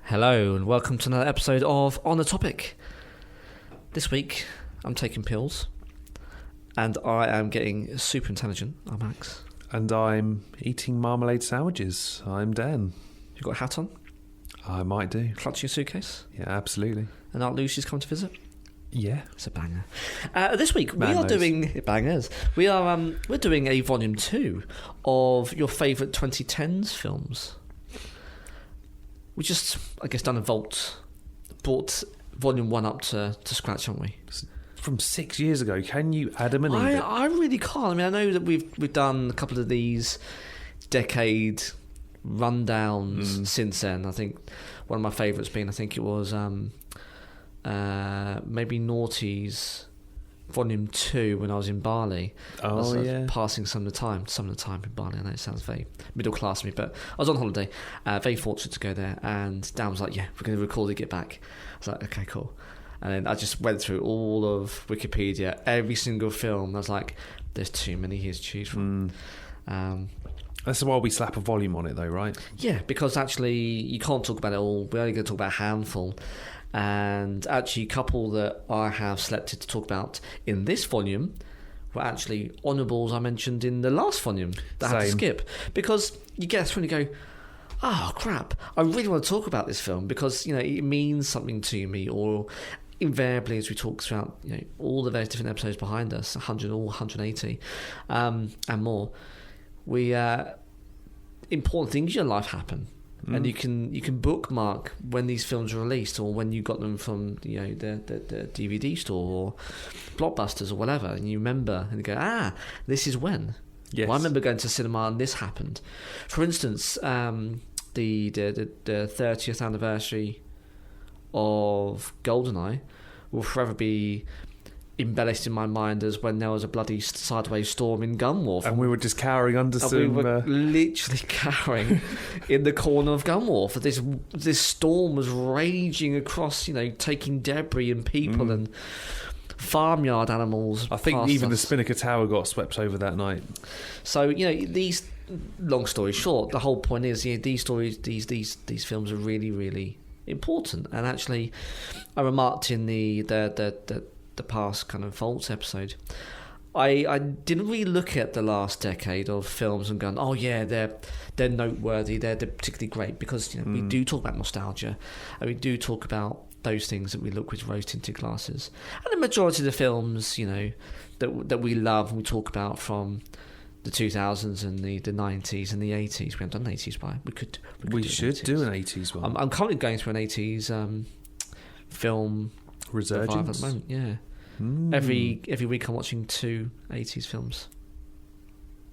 Hello and welcome to another episode of On The Topic. This week I'm taking pills and I am getting super intelligent. I'm Max. And I'm eating marmalade sandwiches. I'm Dan. You got a hat on? I might do. Clutching a suitcase? Yeah, absolutely. And Aunt Lucy's come to visit? Yeah. It's a banger. This week we Man are knows. doing bangers. We're doing a volume 2 of your favourite 2010s films. We just, I guess, done a vault, brought volume 1 up to scratch, haven't we? From 6 years ago. Can you Adam and Eve it? I really can't. I mean, I know that we've done a couple of these decade rundowns since then. I think one of my favourites being, I think it was maybe Naughty's volume 2 when I was in Bali. I was passing some of the time in Bali. I know it sounds very middle class to me, but I was on holiday, very fortunate to go there, and Dan was like, yeah, we're going to record it, get back. I was like, okay, cool. And then I just went through all of Wikipedia, every single film. I was like, there's too many here to choose from. That's why we slap a volume on it though, right? Yeah, because actually you can't talk about it all. We're only going to talk about a handful. And actually a couple that I have selected to talk about in this volume were actually honourables I mentioned in the last volume that I had to skip. Because you get through and you go, oh crap, I really want to talk about this film because, you know, it means something to me. Or invariably, as we talk throughout, you know, all the various different episodes behind us, 100 or 180 and more, we important things in your life happen. And you can bookmark when these films are released or when you got them from, you know, the DVD store or Blockbusters or whatever, and you remember and you go, this is when. Yes. Well, I remember going to cinema and this happened. For instance, the 30th anniversary of GoldenEye will forever be embellished in my mind as when there was a bloody sideways storm in Gunwharf. And we were just cowering under some... We were literally cowering in the corner of Gunwharf. This storm was raging across, you know, taking debris and people and farmyard animals. I think even the Spinnaker Tower got swept over that night. So, you know, these... Long story short, the whole point is, you know, these stories, these films are really, really important. And actually, I remarked in the past kind of Vaults episode, I didn't really look at the last decade of films and gone, oh yeah, they're noteworthy, they're particularly great, because, you know, we do talk about nostalgia and we do talk about those things that we look with rose-tinted glasses. And the majority of the films, you know, that we love and we talk about from the 2000s and the 90s and the 80s. We haven't done an 80s, but we should do an 80s one. I'm currently going through an 80s film resurgence at the moment, yeah. Every week I'm watching 2 80s films.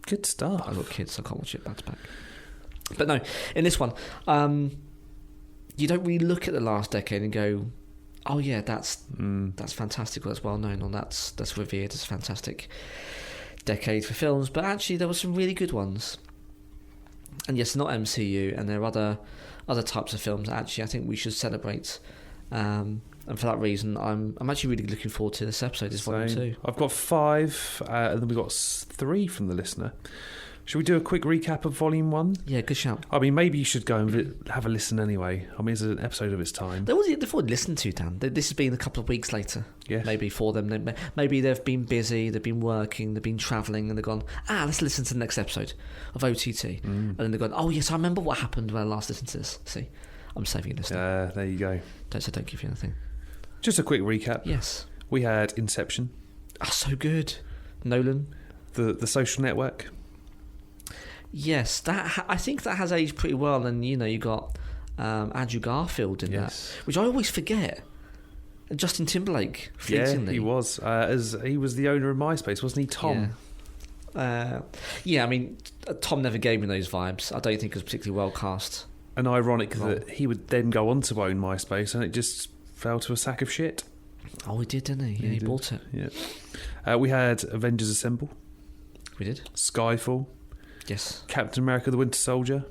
Good stuff. I've got kids, so I can't watch it back to back. But no, in this one, you don't really look at the last decade and go, oh yeah, that's fantastic, or that's well known, or that's revered as a fantastic decade for films. But actually there were some really good ones. And yes, not MCU, and there are other types of films that actually I think we should celebrate. And for that reason, I'm actually really looking forward to this episode. This volume 2. I've got 5, and then we've got 3 from the listener. Should we do a quick recap of volume 1? Yeah, good shout. I mean, maybe you should go and have a listen anyway. I mean, it's an episode of its time. They've already listened to, Dan. This has been a couple of weeks later. Yes. Maybe for them. Maybe they've been busy, they've been working, they've been travelling, and they've gone, let's listen to the next episode of OTT. And then they've gone, oh yes, I remember what happened when I last listened to this. See, I'm saving you listening. There you go. Don't give you anything. Just a quick recap. Yes. We had Inception. Oh, so good. Nolan. The Social Network. Yes, I think that has aged pretty well. And, you know, you got Andrew Garfield in that, which I always forget. And Justin Timberlake, fleetingly. Yeah, he was. As he was the owner of MySpace, wasn't he, Tom? Yeah, I mean, Tom never gave me those vibes. I don't think it was particularly well cast. And ironic that he would then go on to own MySpace, and it just fell to a sack of shit. Oh, he did, didn't he? Yeah, he bought it. Yeah. We had Avengers Assemble. We did. Skyfall. Yes. Captain America: The Winter Soldier.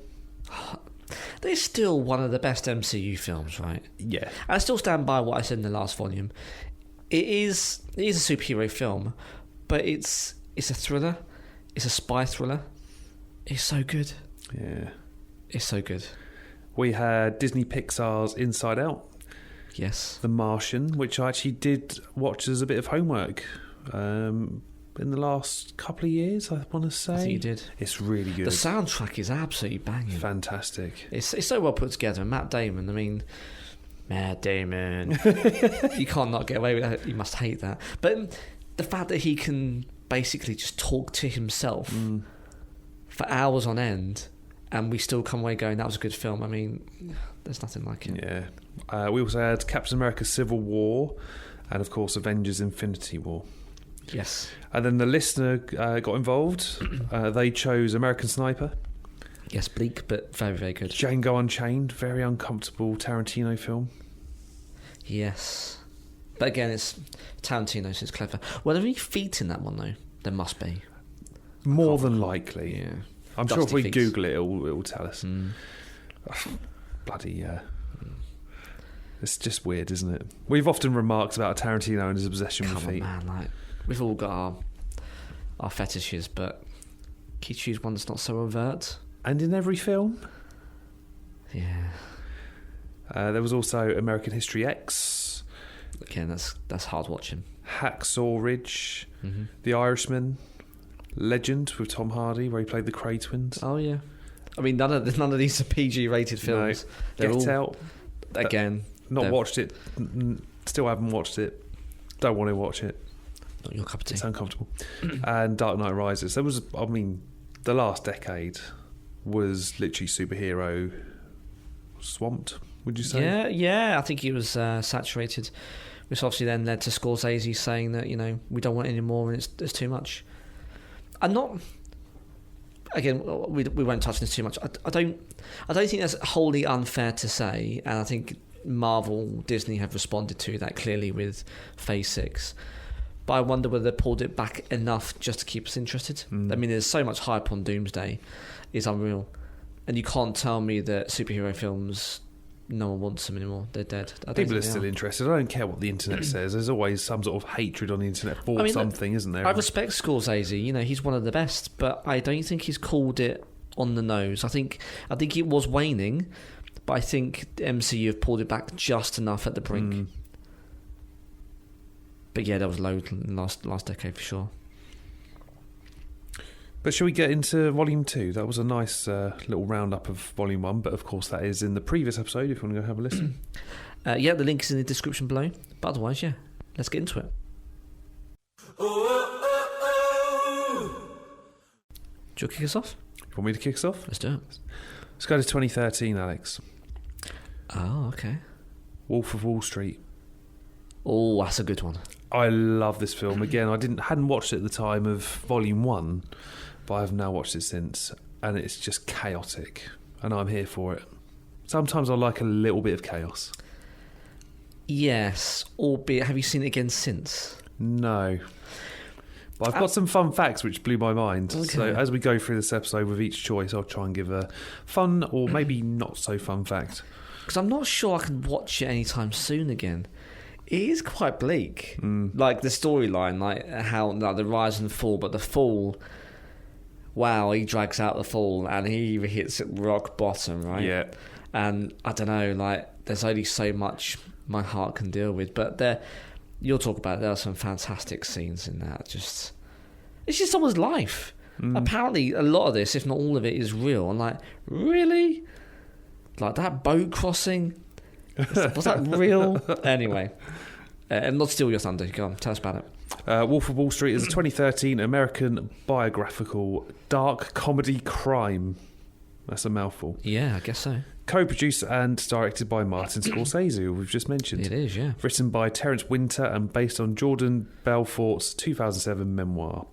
They're still one of the best MCU films, right? Yeah. I still stand by what I said in the last volume. It is a superhero film, but it's a thriller. It's a spy thriller. It's so good. Yeah. It's so good. We had Disney Pixar's Inside Out. Yes. The Martian, which I actually did watch as a bit of homework in the last couple of years, I want to say. I think you did. It's really good. The soundtrack is absolutely banging. Fantastic. It's so well put together. Matt Damon, Matt Damon. You can't not get away with that. You must hate that. But the fact that he can basically just talk to himself for hours on end, and we still come away going, that was a good film. I mean, there's nothing like it. Yeah. We also had Captain America Civil War and, of course, Avengers Infinity War. Yes. And then the listener got involved. They chose American Sniper. Yes, bleak, but very, very good. Django Unchained, very uncomfortable Tarantino film. Yes. But again, it's Tarantino, so it's clever. Were there any feet in that one, though? There must be. More than likely. Yeah. I'm Dusty sure if we feet. Google it, it'll tell us. Bloody... It's just weird, isn't it? We've often remarked about Tarantino and his obsession with feet. Man, like, we've all got our fetishes, but can you choose one that's not so overt? And in every film. Yeah. There was also American History X. Again, that's hard watching. Hacksaw Ridge. The Irishman. Legend with Tom Hardy, where he played the Cray twins. Oh yeah. I mean, none of these are PG-rated films. No. Get Out. Again. Not watched it. Still haven't watched it. Don't want to watch it. Not your cup of tea. It's uncomfortable. And Dark Knight Rises. There was, I mean, the last decade was literally superhero swamped, would you say? Yeah. I think it was saturated, which obviously then led to Scorsese saying that, we don't want any more and it's too much. I'm not... Again, we won't touch on this too much. I don't think that's wholly unfair to say, and I think Marvel, Disney have responded to that clearly with Phase 6. But I wonder whether they pulled it back enough just to keep us interested. I mean, there's so much hype on Doomsday. It's unreal. And you can't tell me that superhero films, no one wants them anymore. They're dead. People are still interested. I don't care what the internet says. There's always some sort of hatred on the internet for something, isn't there? I respect Scorsese. He's one of the best, but I don't think he's called it on the nose. I think it was waning, but I think the MCU have pulled it back just enough at the brink. But yeah, that was low in the last decade for sure. But shall we get into Volume 2? That was a nice little roundup of Volume 1, but of course that is in the previous episode if you want to go have a listen. Yeah, the link is in the description below. But otherwise, yeah, let's get into it. Do you kick us off? You want me to kick us off? Let's do it. Let's go to 2013, Alex. Oh, okay. Wolf of Wall Street. Oh, that's a good one. I love this film. Again, I hadn't watched it at the time of Volume 1, but I've now watched it since, and it's just chaotic, and I'm here for it. Sometimes I like a little bit of chaos. Yes, albeit, have you seen it again since? No. But I've got some fun facts which blew my mind. Okay. So as we go through this episode with each choice, I'll try and give a fun or maybe not so fun fact. Because I'm not sure I can watch it anytime soon again. It is quite bleak. Like the storyline, like how the rise and fall, but the fall, wow, he drags out the fall and he hits rock bottom, right? Yeah. And I don't know, like there's only so much my heart can deal with, but you'll talk about it, there are some fantastic scenes in that. It's just someone's life. Apparently a lot of this, if not all of it, is real. I'm like, really? Like that boat crossing? Was that real? Anyway, and not steal your thunder. Go on, tell us about it. Wolf of Wall Street is a 2013 American biographical dark comedy crime. That's a mouthful. Yeah, I guess so. Co-produced and directed by Martin Scorsese, who we've just mentioned. It is, yeah. Written by Terence Winter and based on Jordan Belfort's 2007 memoir.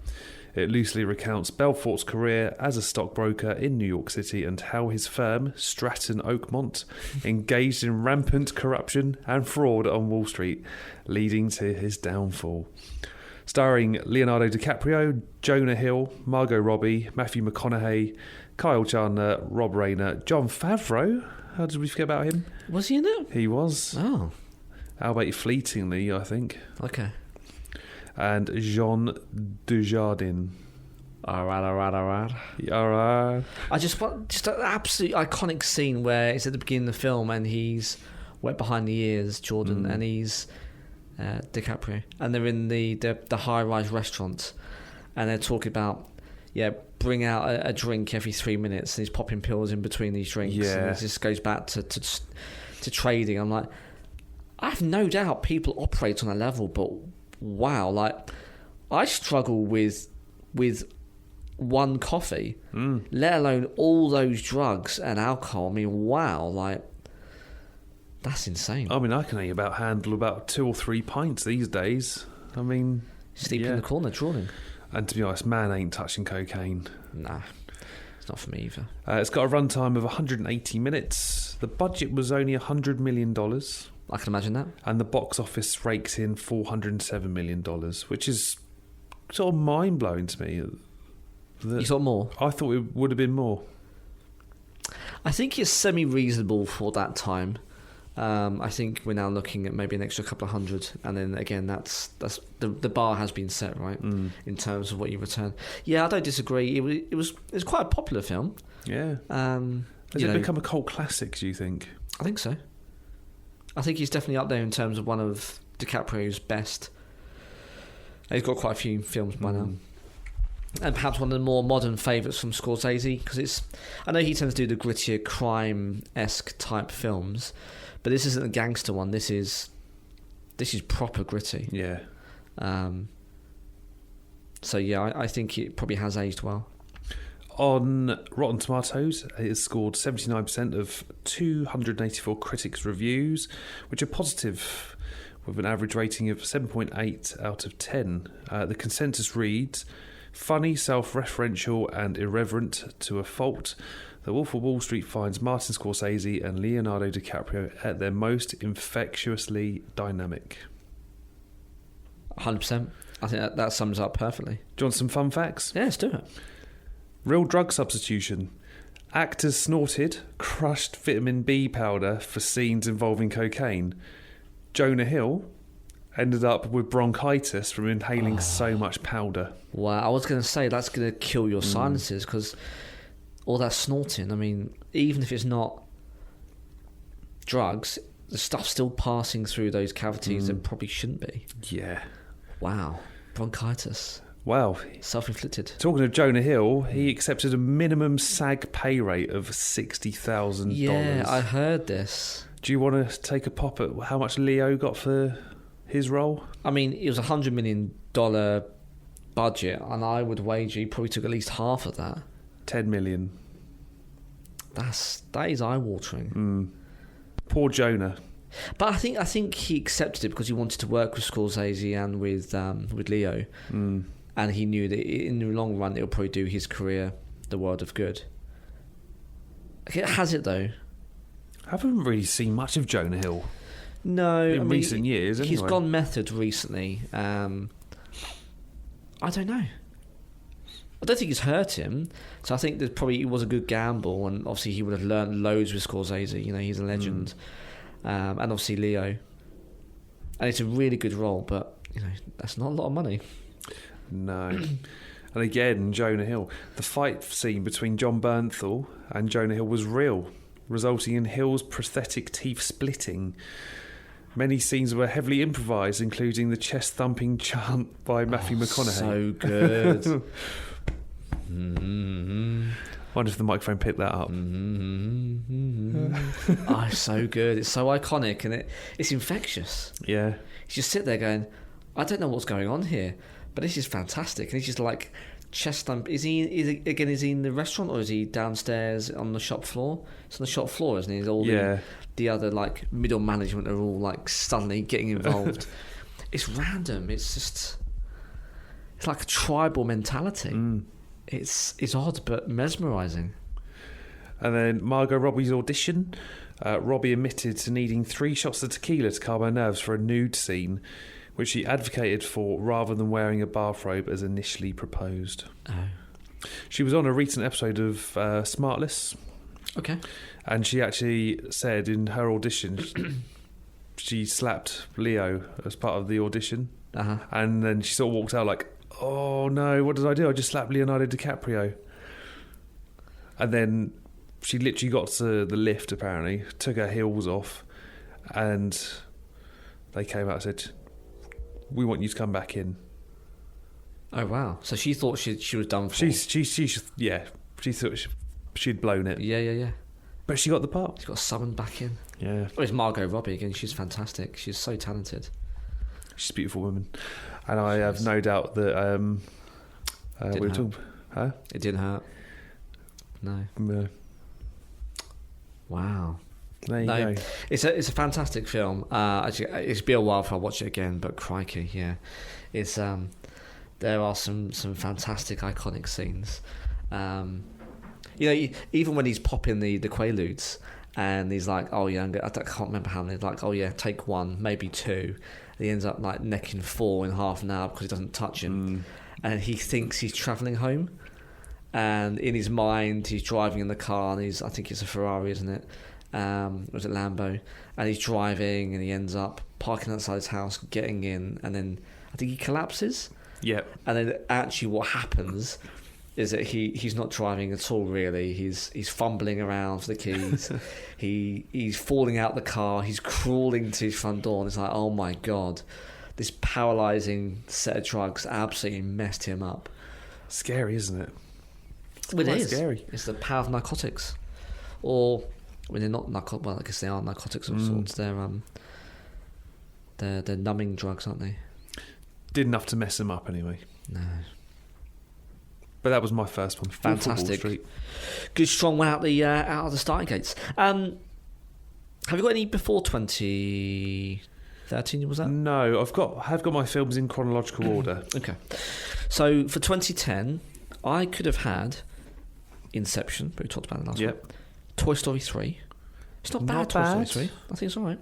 It loosely recounts Belfort's career as a stockbroker in New York City and how his firm, Stratton Oakmont, engaged in rampant corruption and fraud on Wall Street, leading to his downfall. Starring Leonardo DiCaprio, Jonah Hill, Margot Robbie, Matthew McConaughey, Kyle Chandler, Rob Reiner, Jon Favreau. How did we forget about him? Was he in it? He was. Oh. Albeit fleetingly, I think. Okay. And Jean Dujardin. All right. All right. I just want just an absolute iconic scene where it's at the beginning of the film and he's wet behind the ears, Jordan, and he's DiCaprio, and they're in the high-rise restaurant, and they're talking about bring out a drink every 3 minutes, and he's popping pills in between these drinks, and it just goes back to trading. I'm like, I have no doubt people operate on a level, but wow, like I struggle with one coffee, let alone all those drugs and alcohol. I mean, wow, like that's insane. I mean, I can handle about 2 or 3 pints these days. I mean, sleep in the corner, drawing. And to be honest, man ain't touching cocaine. Nah, it's not for me either. It's got a runtime of 180 minutes. The budget was only $100 million. I can imagine that. And the box office rakes in $407 million, which is sort of mind-blowing to me. You thought more? I thought it would have been more. I think it's semi-reasonable for that time. I think we're now looking at maybe an extra couple of hundred, and then again, that's the bar has been set, right, in terms of what you return. Yeah, I don't disagree. It was quite a popular film. Yeah. Has it become a cult classic, do you think? I think so. I think he's definitely up there in terms of one of DiCaprio's best. He's got quite a few films by now. And perhaps one of the more modern favourites from Scorsese, because I know he tends to do the grittier crime-esque type films, but this isn't a gangster one. This is proper gritty. Yeah. So yeah, I think it probably has aged well. On Rotten Tomatoes, it has scored 79% of 284 critics' reviews, which are positive, with an average rating of 7.8 out of 10. The consensus reads, funny, self-referential and irreverent to a fault, The Wolf of Wall Street finds Martin Scorsese and Leonardo DiCaprio at their most infectiously dynamic. 100%. I think that sums up perfectly. Do you want some fun facts? Yeah, let's do it. Real drug substitution. Actors snorted crushed vitamin B powder for scenes involving cocaine. Jonah Hill ended up with bronchitis from inhaling so much powder. Wow, I was going to say that's going to kill your sinuses, because all that snorting, I mean, even if it's not drugs, the stuff's still passing through those cavities that probably shouldn't be. Yeah. Wow. Bronchitis. Wow. Self-inflicted. Talking of Jonah Hill, he accepted a minimum SAG pay rate of $60,000. Yeah, I heard this. Do you want to take a pop at how much Leo got for his role? I mean, it was a $100 million budget, and I would wager he probably took at least half of that. 10 million. That is eye-watering. Poor Jonah. But I think he accepted it because he wanted to work with Scorsese and with Leo, and he knew that in the long run it would probably do his career the world of good. Has it though? I haven't really seen much of Jonah Hill. No, in recent years. Anyway. He's gone method recently. I don't know. I don't think it's hurt him. So I think that probably it was a good gamble, and obviously he would have learned loads with Scorsese. You know, he's a legend. And obviously Leo. And it's a really good role, but you know, that's not a lot of money. No. And again, Jonah Hill. The fight scene between John Bernthal and Jonah Hill was real, resulting in Hill's prosthetic teeth splitting. Many scenes were heavily improvised, including the chest-thumping chant by Matthew McConaughey. So good. I wonder if the microphone picked that up. It's so good. It's so iconic, and it's infectious. Yeah. You just sit there going, I don't know what's going on here, but this is fantastic. And he's just like chest thump. Is he in the restaurant, or is he downstairs on the shop floor? It's on the shop floor, isn't he? All the other like middle management are all like suddenly getting involved. It's random. It's like a tribal mentality. It's odd but mesmerising. And then Margot Robbie's audition. Robbie admitted to needing 3 shots of tequila to calm her nerves for a nude scene, which she advocated for rather than wearing a bathrobe as initially proposed. She was on a recent episode of Smartless. Okay. And she actually said in her audition she slapped Leo as part of the audition. And then she sort of walked out like, oh no, what did I do? I just slapped Leonardo DiCaprio. And then she literally got to the lift, apparently, took her heels off, and they came out and said, we want you to come back in. Oh, wow. So she thought she was done for. She thought she'd blown it. Yeah. But she got the part. She got summoned back in. Yeah. Oh, it's Margot Robbie again. She's fantastic. She's so talented. She's a beautiful woman. And I have no doubt that we were talking... Huh? It didn't hurt. No. Wow. There you go. It's a fantastic film. Actually, it's been a while before I watch it again, but crikey, yeah. It's there are some fantastic iconic scenes. Even when he's popping the Quaaludes and he's like, oh yeah, I can't remember how many, like, oh yeah, take one, maybe two. And he ends up like necking 4 in half an hour because he doesn't touch him. And he thinks he's travelling home. And in his mind, he's driving in the car, and I think it's a Ferrari, isn't it? Was it Lambo? And he's driving, and he ends up parking outside his house, getting in, and then I think he collapses. Yeah. And then actually what happens is that he's not driving at all, really. He's fumbling around for the keys. he's falling out the car. He's crawling to his front door, and it's like, oh my God, this paralysing set of drugs absolutely messed him up. Scary, isn't it? Well, it is. Scary. It's the power of narcotics. Or, when they're not narcotics, well, I guess they are narcotics of sorts. They're numbing drugs, aren't they? Did enough to mess him up anyway. No. But that was my first one. Fantastic. Good strong one out of the starting gates. Have you got any before 2013, was that? No, I've got my films in chronological order. Okay. So for 2010, I could have had Inception, but we talked about it last week. Toy Story 3. It's not bad, Toy Story 3. I think it's all right.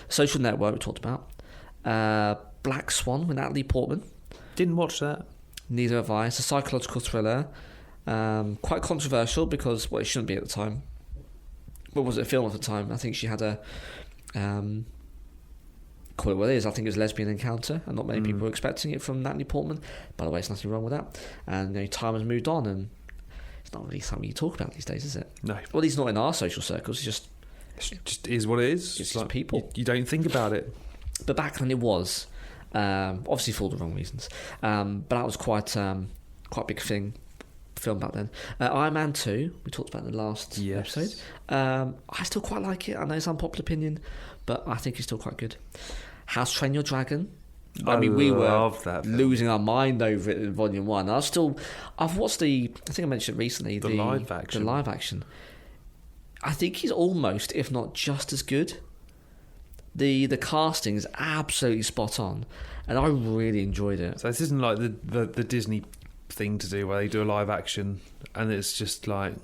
Social Network, we talked about. Black Swan with Natalie Portman. Didn't watch that. Neither have I. It's a psychological thriller. Quite controversial because, well, it shouldn't be at the time. What was it, a film at the time? I think she had a... call it what it is. I think it was a lesbian encounter, and not many people were expecting it from Natalie Portman. By the way, there's nothing wrong with that. And time has moved on, and it's not really something you talk about these days, is it? No. Well, at least not in our social circles. It just is what it is. It's like people. You don't think about it. But back then it was, obviously for all the wrong reasons. But that was quite a big film back then. Iron Man 2, we talked about in the last episode. I still quite like it. I know it's unpopular opinion, but I think it's still quite good. How to Train Your Dragon. I mean, we were losing our mind over it in Volume 1. I've watched I think I mentioned it recently, the live action. The live action. I think he's almost, if not just as good. The casting is absolutely spot on, and I really enjoyed it. So this isn't like the Disney thing to do where they do a live action and it's just like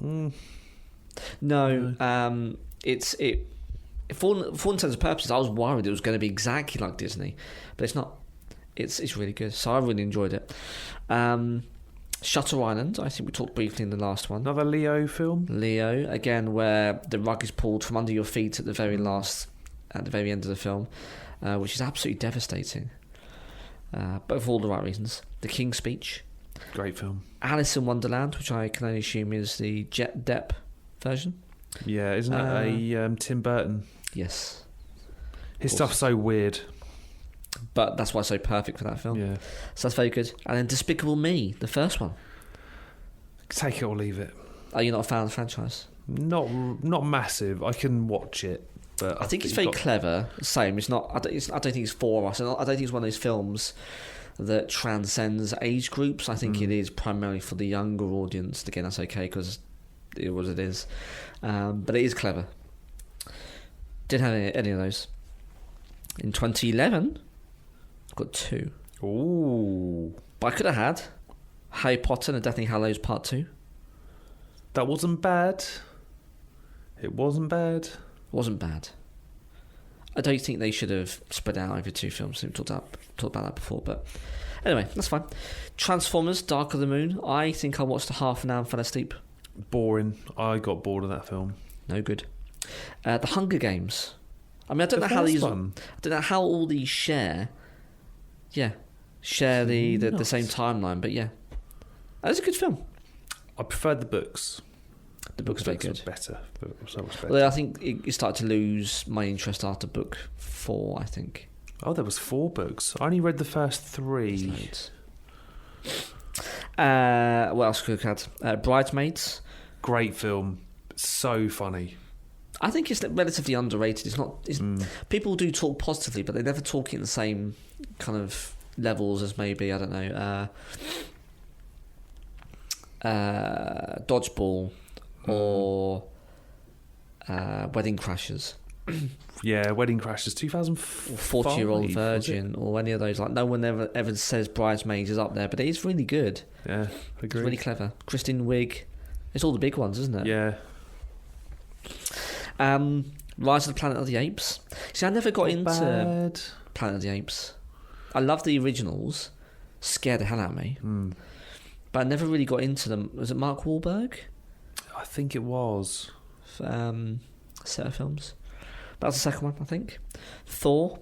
no. It's for all intents and purposes. I was worried it was going to be exactly like Disney, but it's not. It's really good, so I really enjoyed it. Shutter Island, I think we talked briefly in the last one. Another Leo film. Leo, again, where the rug is pulled from under your feet at the very end of the film, which is absolutely devastating. But for all the right reasons. The King's Speech. Great film. Alice in Wonderland, which I can only assume is the Jet Depp version. Yeah, isn't that a Tim Burton? Yes. His stuff's so weird. But that's why it's so perfect for that film. Yeah. So that's very good. And then Despicable Me, the first one. Take it or leave it. Are you not a fan of the franchise? Not massive. I can watch it, but I think it's very clever. Same. It's not. I don't think it's for us. I don't think it's one of those films that transcends age groups. I think it is primarily for the younger audience. Again, that's okay because it was it is. But it is clever. Didn't have any of those. In 2011, I've got 2. Ooh. But I could have had Harry Potter and the Deathly Hallows Part 2. That wasn't bad. It wasn't bad. Wasn't bad. I don't think they should have spread out over 2 films. We've talked about that before, but anyway, that's fine. Transformers: Dark of the Moon. I think I watched a half an hour and fell asleep. Boring. I got bored of that film. No good. The Hunger Games. I mean, I don't know how all these share. Yeah, share the same timeline. But yeah, it's a good film. I preferred the books. The book's very good. Better. So much better. Well, I think it started to lose my interest after book 4, I think. Oh, there was 4 books. I only read the first 3. What else could we have had? Bridesmaids. Great film. So funny. I think it's relatively underrated. It's not. People do talk positively, but they never talk in the same kind of levels as maybe, I don't know, Dodgeball or Wedding Crashers. Yeah, Wedding Crashers 2005. 40-Year-Old Virgin or any of those. Like, no one ever says Bridesmaids is up there, but it is really good. Yeah, agree. It's really clever. Kristen Wiig. It's all the big ones, isn't it? Yeah. Rise of the Planet of the Apes. See, I never got into Planet of the Apes. I love the originals. Scared the hell out of me. But I never really got into them. Was it Mark Wahlberg? I think it was. Set of films. That was the second one, I think. Thor,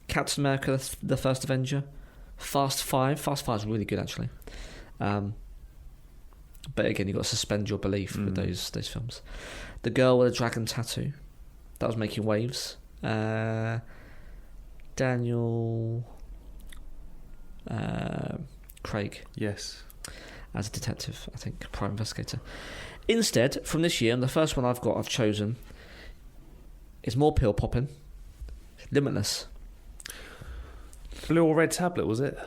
Captain America, the First Avenger, Fast 5. Fast 5 is really good, actually. But again, you've got to suspend your belief with those films. The Girl with a Dragon Tattoo. That was making waves. Daniel Craig. Yes. As a detective, I think, private investigator. Instead, from this year, and the first one I've chosen, is more pill popping. Limitless. Blue or red tablet, was it?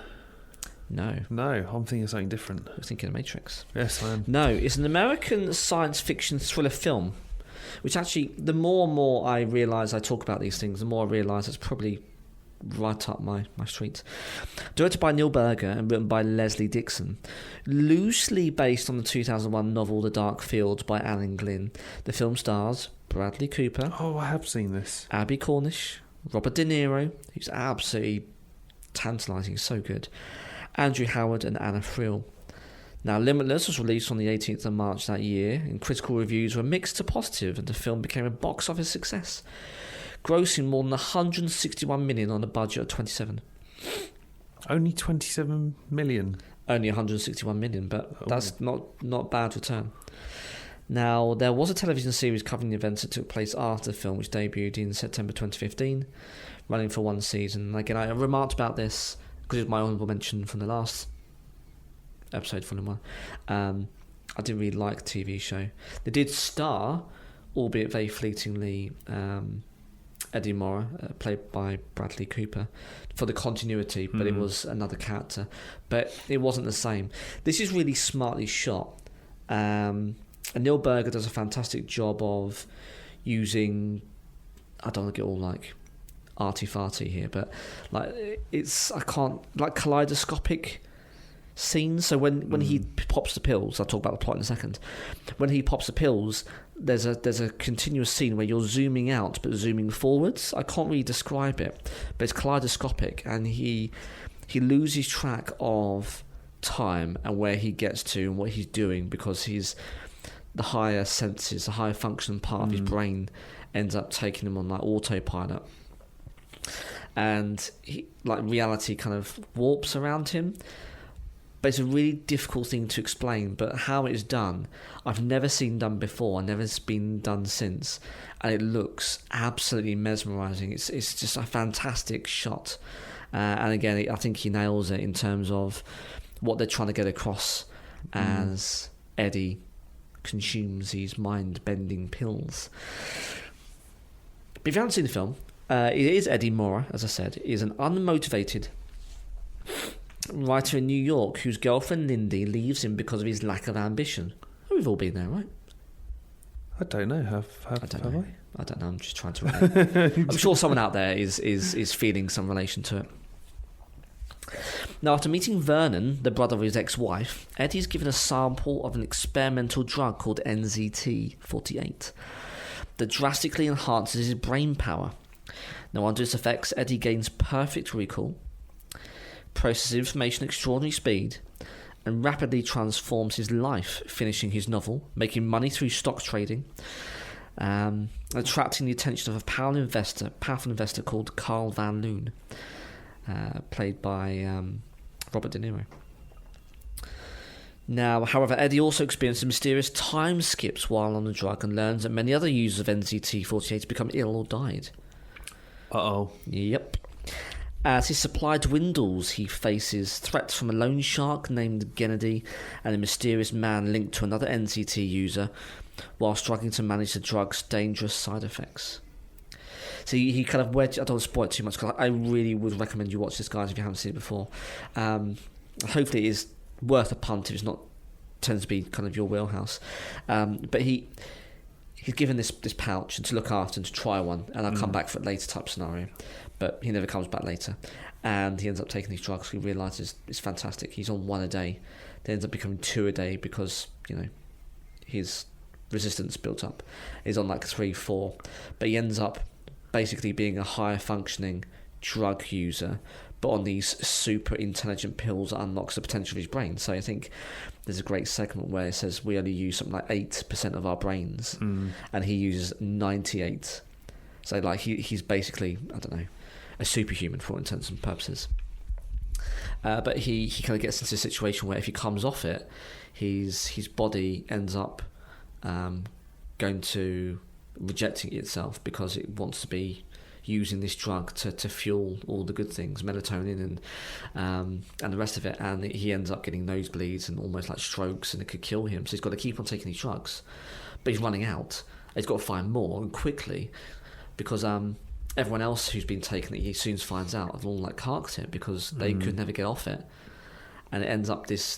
No, I'm thinking of something different. I was thinking of Matrix. Yes, I am. No, it's an American science fiction thriller film, which actually, the more and more I realise I talk about these things, the more I realise it's probably right up my street. Directed by Neil Berger and written by Leslie Dixon. Loosely based on the 2001 novel The Dark Fields by Alan Glynn. The film stars Bradley Cooper. Oh, I have seen this. Abby Cornish. Robert De Niro, who's absolutely tantalising, so good. Andrew Howard and Anna Friel. Now, Limitless was released on the 18th of March that year, and critical reviews were mixed to positive, and the film became a box office success, grossing more than 161 million on a budget of 27. Only 27 million? Only 161 million, but that's not bad return. Now, there was a television series covering the events that took place after the film, which debuted in September 2015, running for 1 season. And again, I remarked about this because it was my honourable mention from the last episode from the one. I didn't really like the TV show. They did star, albeit very fleetingly, Eddie Mora, played by Bradley Cooper, for the continuity, but it was another character. But it wasn't the same. This is really smartly shot. And Neil Berger does a fantastic job of using, I don't want to get all like arty-farty here, but like kaleidoscopic scenes. So when he pops the pills, I'll talk about the plot in a second. When he pops the pills, there's a continuous scene where you're zooming out but zooming forwards. I can't really describe it, but it's kaleidoscopic, and he loses track of time and where he gets to and what he's doing, because the higher senses, the higher function part of his brain ends up taking him on like autopilot, and reality kind of warps around him. But it's a really difficult thing to explain. But how it's done, I've never seen done before. Never been done since, and it looks absolutely mesmerising. It's just a fantastic shot, and again, I think he nails it in terms of what they're trying to get across as Eddie consumes these mind-bending pills. But if you haven't seen the film, it is Eddie Mora, as I said. He is an unmotivated writer in New York whose girlfriend Lindy leaves him because of his lack of ambition. We've all been there, right? I don't know. I don't know. I'm just trying to relate. I'm sure someone out there is feeling some relation to it. Now, after meeting Vernon, the brother of his ex-wife, Eddie's given a sample of an experimental drug called NZT-48 that drastically enhances his brain power. Now, under its effects, Eddie gains perfect recall, processes information at extraordinary speed, and rapidly transforms his life, finishing his novel, making money through stock trading, attracting the attention of a powerful investor called Carl Van Loon, played by Robert De Niro. Now, however, Eddie also experiences mysterious time skips while on the drug and learns that many other users of NCT-48 become ill or died. Uh-oh. Yep. As his supply dwindles, he faces threats from a loan shark named Gennady and a mysterious man linked to another NCT user while struggling to manage the drug's dangerous side effects. So he kind of I don't want to spoil it too much because I really would recommend you watch this, guys, if you haven't seen it before. Hopefully it is worth a punt if it's not tends to be kind of your wheelhouse. But he's given this pouch and to look after and to try one, and I'll come back for a later type scenario. But he never comes back later, and he ends up taking these drugs. He realises it's fantastic. He's on 1 a day, then ends up becoming 2 a day because his resistance built up. He's on like 3, 4, but he ends up basically being a higher functioning drug user, but on these super intelligent pills that unlocks the potential of his brain. So I think there's a great segment where it says we only use something like 8% of our brains, and he uses 98. So like he's basically, I don't know, a superhuman for all intents and purposes. But he kind of gets into a situation where if he comes off it, his body ends up going to rejecting itself because it wants to be using this drug to fuel all the good things, melatonin and the rest of it, and he ends up getting nosebleeds and almost like strokes, and it could kill him. So he's got to keep on taking these drugs, but he's running out. He's got to find more and quickly because everyone else who's been taking it, he soon finds out, have all like carked it because they could never get off it, and it ends up this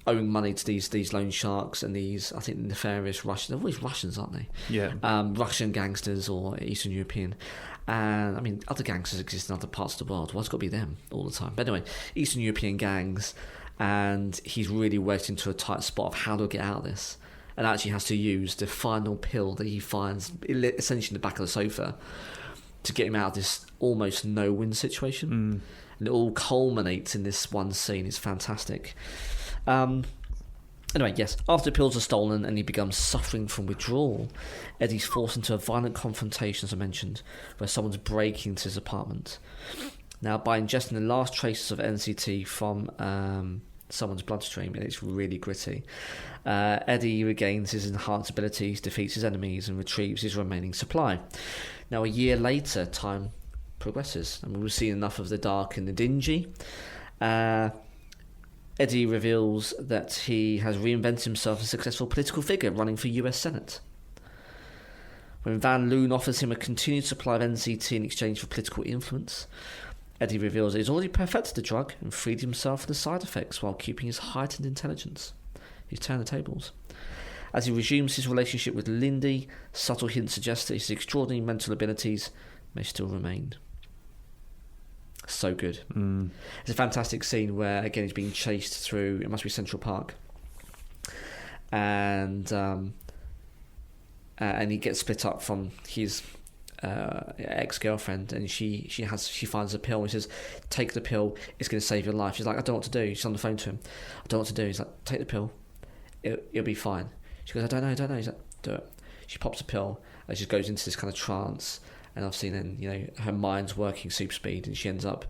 owing money to these loan sharks and these, I think, nefarious Russians. They're always Russians, aren't they? Yeah. Russian gangsters or Eastern European. And, I mean, other gangsters exist in other parts of the world. Why it's got to be them all the time? But anyway, Eastern European gangs, and he's really wedged into a tight spot of how to get out of this. And actually has to use the final pill that he finds essentially in the back of the sofa to get him out of this almost no-win situation. And it all culminates in this one scene. It's fantastic. Anyway, yes, after the pills are stolen and he becomes suffering from withdrawal, Eddie's forced into a violent confrontation, as I mentioned, where someone's breaking into his apartment. Now, by ingesting the last traces of NCT from someone's bloodstream, and it's really gritty, Eddie regains his enhanced abilities, defeats his enemies, and retrieves his remaining supply. Now, a year later, time progresses, and we've seen enough of the dark and the dingy. Eddie reveals that he has reinvented himself as a successful political figure running for US Senate. When Van Loon offers him a continued supply of NCT in exchange for political influence, Eddie reveals that he's already perfected the drug and freed himself from the side effects while keeping his heightened intelligence. He's turned the tables. As he resumes his relationship with Lindy, subtle hints suggest that his extraordinary mental abilities may still remain. So good. It's a fantastic scene where, again, he's being chased through, it must be Central Park, and he gets split up from his ex-girlfriend, and she finds a pill and he says, take the pill, it's going to save your life. She's like, I don't know what to do. She's on the phone to him. I don't know what to do. He's like, take the pill, it'll be fine. She goes, I don't know. He's like, do it. She pops a pill and she goes into this kind of trance, and I've seen then, her mind's working super speed, and she ends up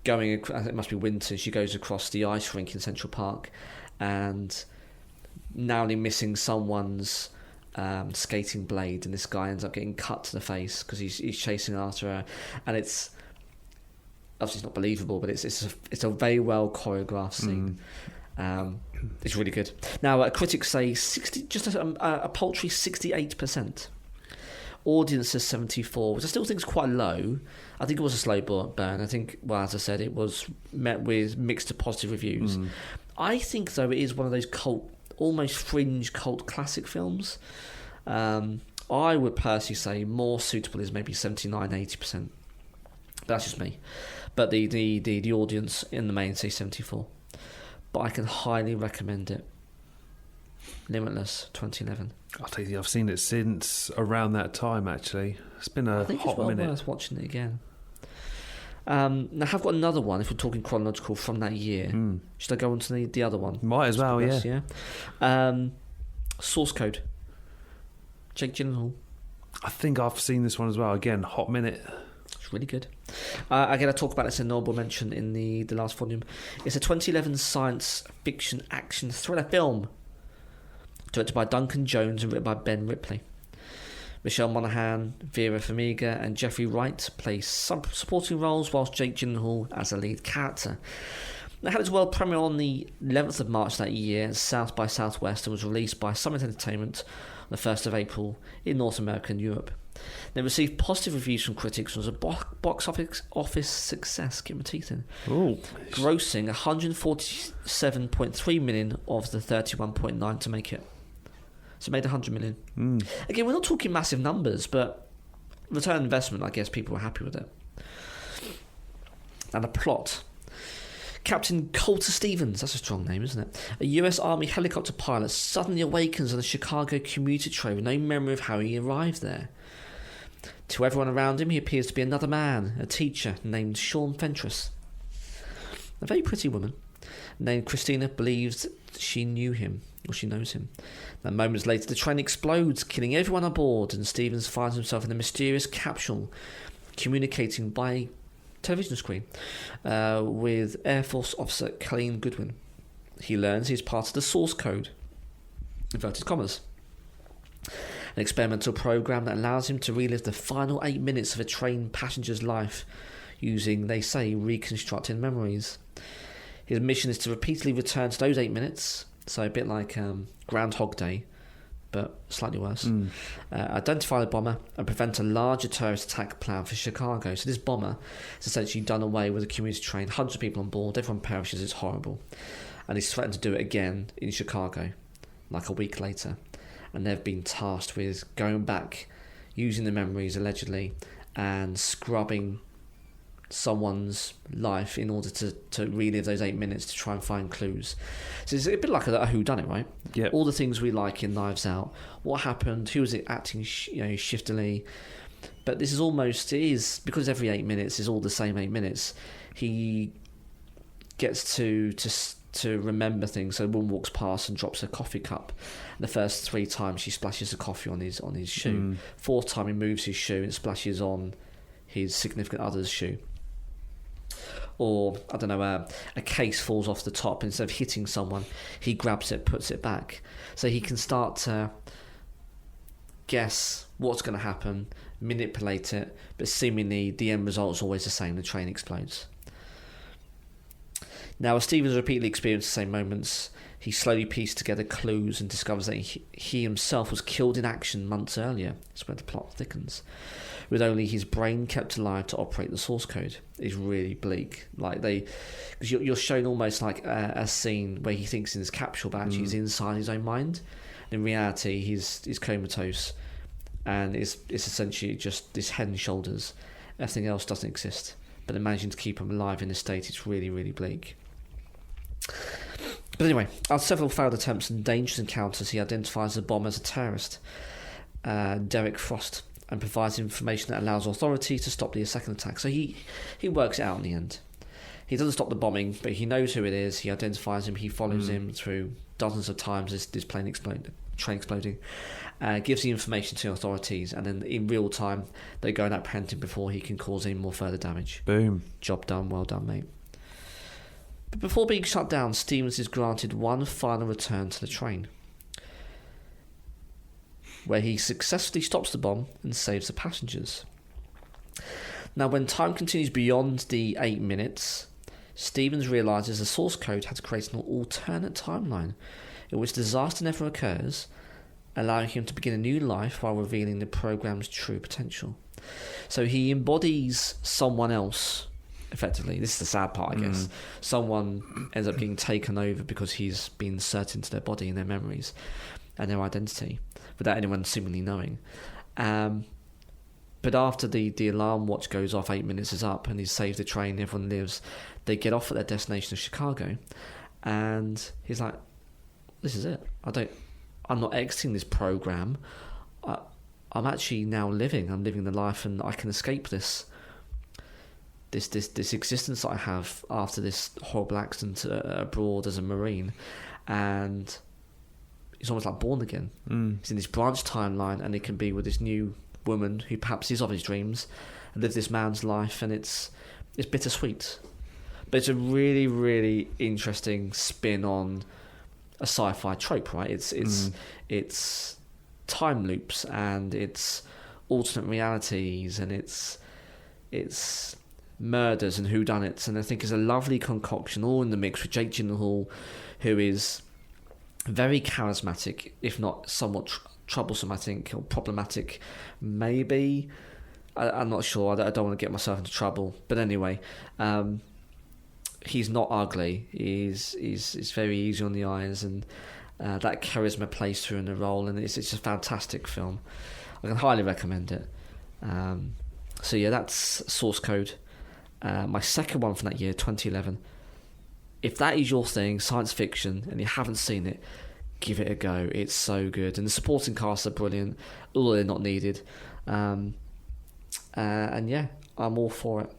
going, it must be winter, she goes across the ice rink in Central Park, and narrowly missing someone's skating blade, and this guy ends up getting cut to the face because he's chasing after her, and it's obviously it's not believable, but it's a very well choreographed scene. It's really good. Now, critics say a paltry 68%. Audiences 74, which I still think is quite low. I think it was a slow burn. I think, well, as I said, it was met with mixed to positive reviews. I think, though, it is one of those almost fringe cult classic films. I would personally say more suitable is maybe 79-80%. But that's just me. But the audience in the main say 74. But I can highly recommend it. Limitless, 2011. I'll tell you, I've seen it since around that time, actually. It's been a hot minute. I think it's well worth watching it again. Now, I've got another one, if we're talking chronological, from that year. Should I go on to the other one? Might as well, yeah. Source Code. Jake Gyllenhaal. I think I've seen this one as well. Again, hot minute. It's really good. Again, I talk about this in Noble Mention in the last volume. It's a 2011 science fiction action thriller film directed by Duncan Jones and written by Ben Ripley. Michelle Monaghan, Vera Farmiga and Jeffrey Wright play some supporting roles, whilst Jake Gyllenhaal as a lead character. It had its world premiere on the 11th of March that year at South by Southwest and was released by Summit Entertainment on the 1st of April in North America and Europe. It received positive reviews from critics and was a box office success. Get my teeth in. Ooh. Grossing 147.3 million of the 31.9 to make it. So it made 100 million. Again, we're not talking massive numbers, but return on investment, I guess people were happy with it. And the plot. Captain Colter Stevens, that's a strong name, isn't it? A US Army helicopter pilot suddenly awakens on a Chicago commuter train with no memory of how he arrived there. To everyone around him, he appears to be another man, a teacher named Sean Fentress. A very pretty woman named Christina believes she knew him, or she knows him. Then moments later, the train explodes, killing everyone aboard, and Stevens finds himself in a mysterious capsule communicating by television screen with Air Force officer Colleen Goodwin. He learns he's part of the source code, inverted commas, an experimental program that allows him to relive the final 8 minutes of a train passenger's life using, they say, reconstructed memories. His mission is to repeatedly return to those 8 minutes, so a bit like Groundhog Day, but slightly worse. Identify the bomber and prevent a larger terrorist attack planned for Chicago. So this bomber is essentially done away with a commuter train, hundreds of people on board, everyone perishes, it's horrible. And he's threatened to do it again in Chicago, like a week later. And they've been tasked with going back, using the memories allegedly, and scrubbing someone's life in order to relive those 8 minutes to try and find clues. So it's a bit like a whodunit, right? Yeah. All the things we like in Knives Out. What happened? Who was it acting shiftily? But this is almost, it is, because every 8 minutes is all the same 8 minutes, he gets to remember things. So a woman walks past and drops a coffee cup. The first 3 times she splashes the coffee on his shoe. 4th time he moves his shoe and it splashes on his significant other's shoe. Or, I don't know, a case falls off the top. Instead of hitting someone, he grabs it, puts it back. So he can start to guess what's going to happen, manipulate it, but seemingly the end result is always the same. The train explodes. Now, as Stevens repeatedly experienced the same moments, he slowly pieced together clues and discovers that he himself was killed in action months earlier. That's where the plot thickens. With only his brain kept alive to operate the source code. It's really bleak. Like because you're shown almost like a scene where he thinks in his capsule, but actually he's inside his own mind. In reality, he's comatose, and it's essentially just his head and shoulders. Everything else doesn't exist. But they're managing to keep him alive in a state. It's really, really bleak. But anyway, after several failed attempts and dangerous encounters, he identifies the bomber as a terrorist, Derek Frost, and provides information that allows authorities to stop the second attack. So he works it out in the end. He doesn't stop the bombing, but he knows who it is. He identifies him. He follows him through dozens of times. This train exploding. Gives the information to authorities, and then in real time they go and apprehend him before he can cause any more further damage. Boom. Job done. Well done, mate. But before being shut down, Stevens is granted one final return to the train, where he successfully stops the bomb and saves the passengers. Now, when time continues beyond the 8 minutes, Stevens realises the source code has created an alternate timeline in which disaster never occurs, allowing him to begin a new life while revealing the program's true potential. So he embodies someone else, effectively. This is the sad part, I guess. Someone ends up getting taken over because he's been inserted into their body and their memories and their identity, without anyone seemingly knowing. But after the alarm watch goes off, 8 minutes is up, and he's saved the train, everyone lives, they get off at their destination of Chicago, and he's like, this is it. I'm not exiting this program. I'm actually now living. I'm living the life, and I can escape this existence that I have after this horrible accident abroad as a Marine, and he's almost like born again. He's in this branch timeline, and it can be with this new woman who perhaps is of his dreams and live this man's life, and it's bittersweet. But it's a really, really interesting spin on a sci-fi trope, right? It's time loops, and it's alternate realities, and it's murders and whodunits, and I think it's a lovely concoction all in the mix with Jake Gyllenhaal, who is very charismatic, if not somewhat troublesome, I think, or problematic, maybe. I'm not sure. I don't want to get myself into trouble, but anyway, he's not ugly. He's very easy on the eyes, and that charisma plays through in the role, and it's a fantastic film. I can highly recommend it. So yeah, that's Source Code. My second one from that year, 2011. If that is your thing, science fiction, and you haven't seen it, give it a go. It's so good, and the supporting cast are brilliant. Although they're not needed. And yeah, I'm all for it.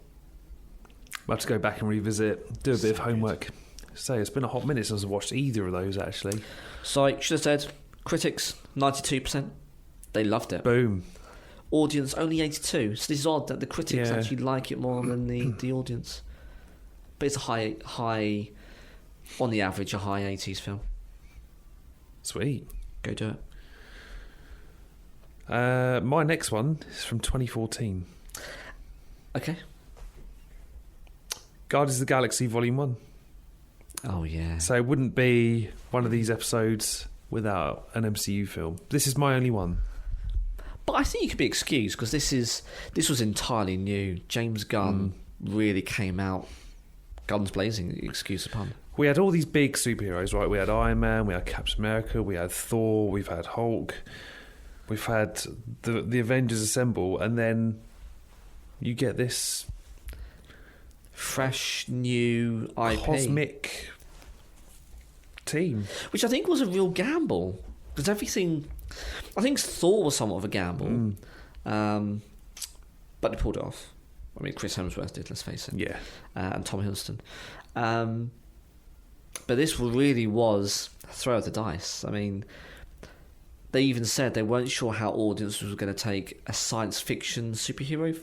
I'll have to go back and revisit, do a bit of homework. Say, it's been a hot minute since I've watched either of those, actually. So I should have said, critics, 92%. They loved it. Boom. Audience, only 82. So this is odd that the critics actually like it more than the audience. But it's a high, on the average, a high 80s film. Sweet. Go do it. My next one is from 2014. Okay. Guardians of the Galaxy Volume 1. Oh, yeah. So it wouldn't be one of these episodes without an MCU film. This is my only one. But I think you could be excused, because this was entirely new. James Gunn really came out guns blazing, excuse the pun. We had all these big superheroes, right? We had Iron Man, we had Captain America, we had Thor, we've had Hulk, we've had the Avengers assemble, and then you get this fresh new IP, cosmic team, which I think was a real gamble, because everything, I think Thor was somewhat of a gamble, but they pulled it off. I mean, Chris Hemsworth did, let's face it. Yeah. And Tom Hiddleston. But this really was a throw of the dice. I mean, they even said they weren't sure how audiences were going to take a science fiction superhero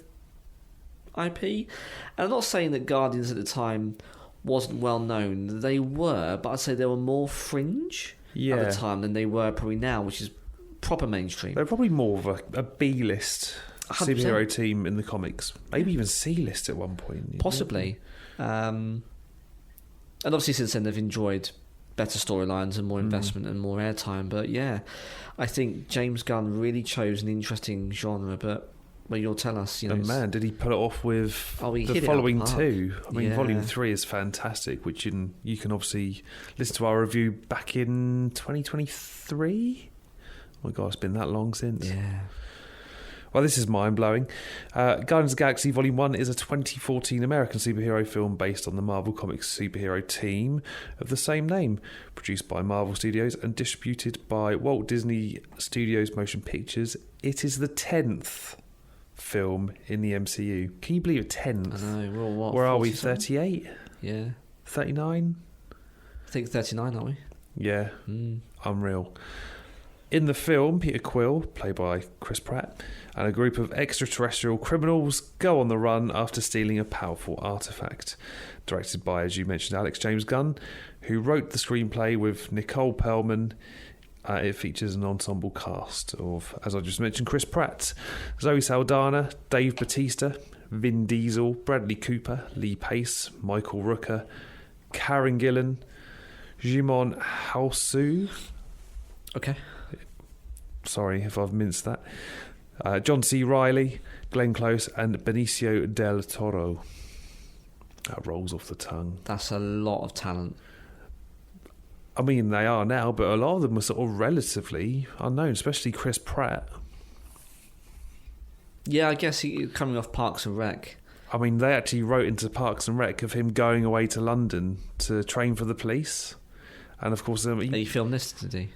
IP. And I'm not saying that Guardians at the time wasn't well known. They were, but I'd say they were more fringe at the time than they were probably now, which is proper mainstream. They're probably more of a B-list 100%. Superhero team in the comics. Maybe even C-list at one point. Possibly. And obviously since then they've enjoyed better storylines and more investment and more airtime. But yeah, I think James Gunn really chose an interesting genre, but well, you'll tell us. And man, did he pull it off with the following two? I mean, Volume 3 is fantastic, which you can obviously listen to our review back in 2023. Oh my God, it's been that long since. Yeah. Well, this is mind-blowing. Guardians of the Galaxy Volume 1 is a 2014 American superhero film based on the Marvel Comics superhero team of the same name, produced by Marvel Studios and distributed by Walt Disney Studios Motion Pictures. It is the 10th film in the MCU. Can you believe it? 10th? I know. Well, what? Where are we? 38? Yeah. 39? I think 39, aren't we? Yeah. Unreal. In the film, Peter Quill, played by Chris Pratt, and a group of extraterrestrial criminals go on the run after stealing a powerful artefact. Directed by, as you mentioned, Alex James Gunn, who wrote the screenplay with Nicole Perlman. It features an ensemble cast of, as I just mentioned, Chris Pratt, Zoe Saldana, Dave Bautista, Vin Diesel, Bradley Cooper, Lee Pace, Michael Rooker, Karen Gillan, Jimon Housu. Okay. Sorry if I've minced that. John C. Reilly, Glenn Close, and Benicio del Toro. That rolls off the tongue. That's a lot of talent. I mean, they are now, but a lot of them are sort of relatively unknown, especially Chris Pratt. Yeah, I guess he coming off Parks and Rec. I mean, they actually wrote into Parks and Rec of him going away to London to train for the police. And of course... he filmed this, did he?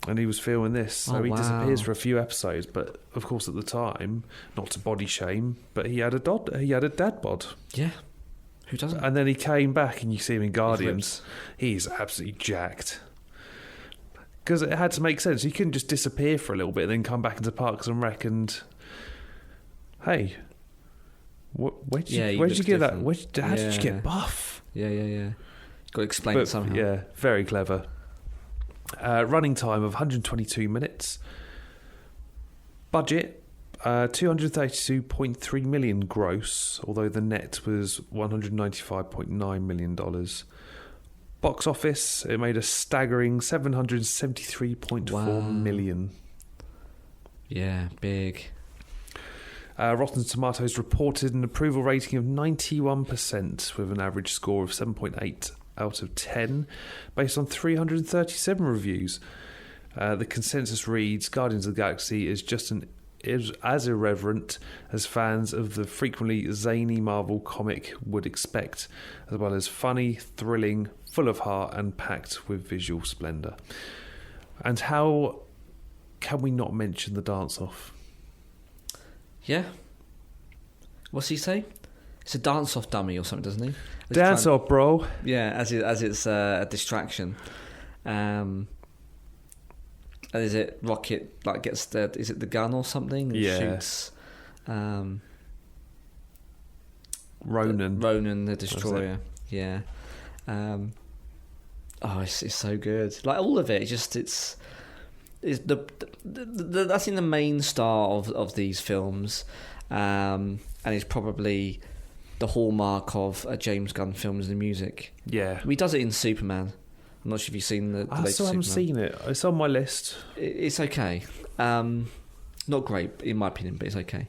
And he was filming this, so he wow. disappears for a few episodes. But of course, at the time, not to body shame, but he had a dad bod. Yeah, who doesn't? And then he came back, and you see him in Guardians. He's absolutely jacked. Because it had to make sense. He couldn't just disappear for a little bit and then come back into Parks and Rec and hey, where'd you looks get that? different. How did you get buff? Yeah. Got to explain it somehow. Yeah, very clever. Running time of 122 minutes. Budget, 232.3 million gross, although the net was $195.9 million. Box office, it made a staggering 773.4 million. Yeah, big. Rotten Tomatoes reported an approval rating of 91% with an average score of 7.8 out of 10 based on 337 reviews. The consensus reads Guardians of the Galaxy is just as irreverent as fans of the frequently zany Marvel comic would expect, as well as funny, thrilling, full of heart and packed with visual splendour. And how can we not mention the dance-off? Yeah. What's he say? It's a dance-off dummy or something, doesn't he? Dance-off, bro. Yeah, as it's a distraction. And is it Rocket gets is it the gun or something? And shoots Ronan the Destroyer. Yeah. It's so good. Like all of it, it's that's in the main star of these films, and it's probably the hallmark of a James Gunn film is the music. Yeah, he does it in Superman. I'm not sure if you've seen the I latest still haven't Superman. seen it. It's on my list. It's okay. Not great in my opinion, but it's okay.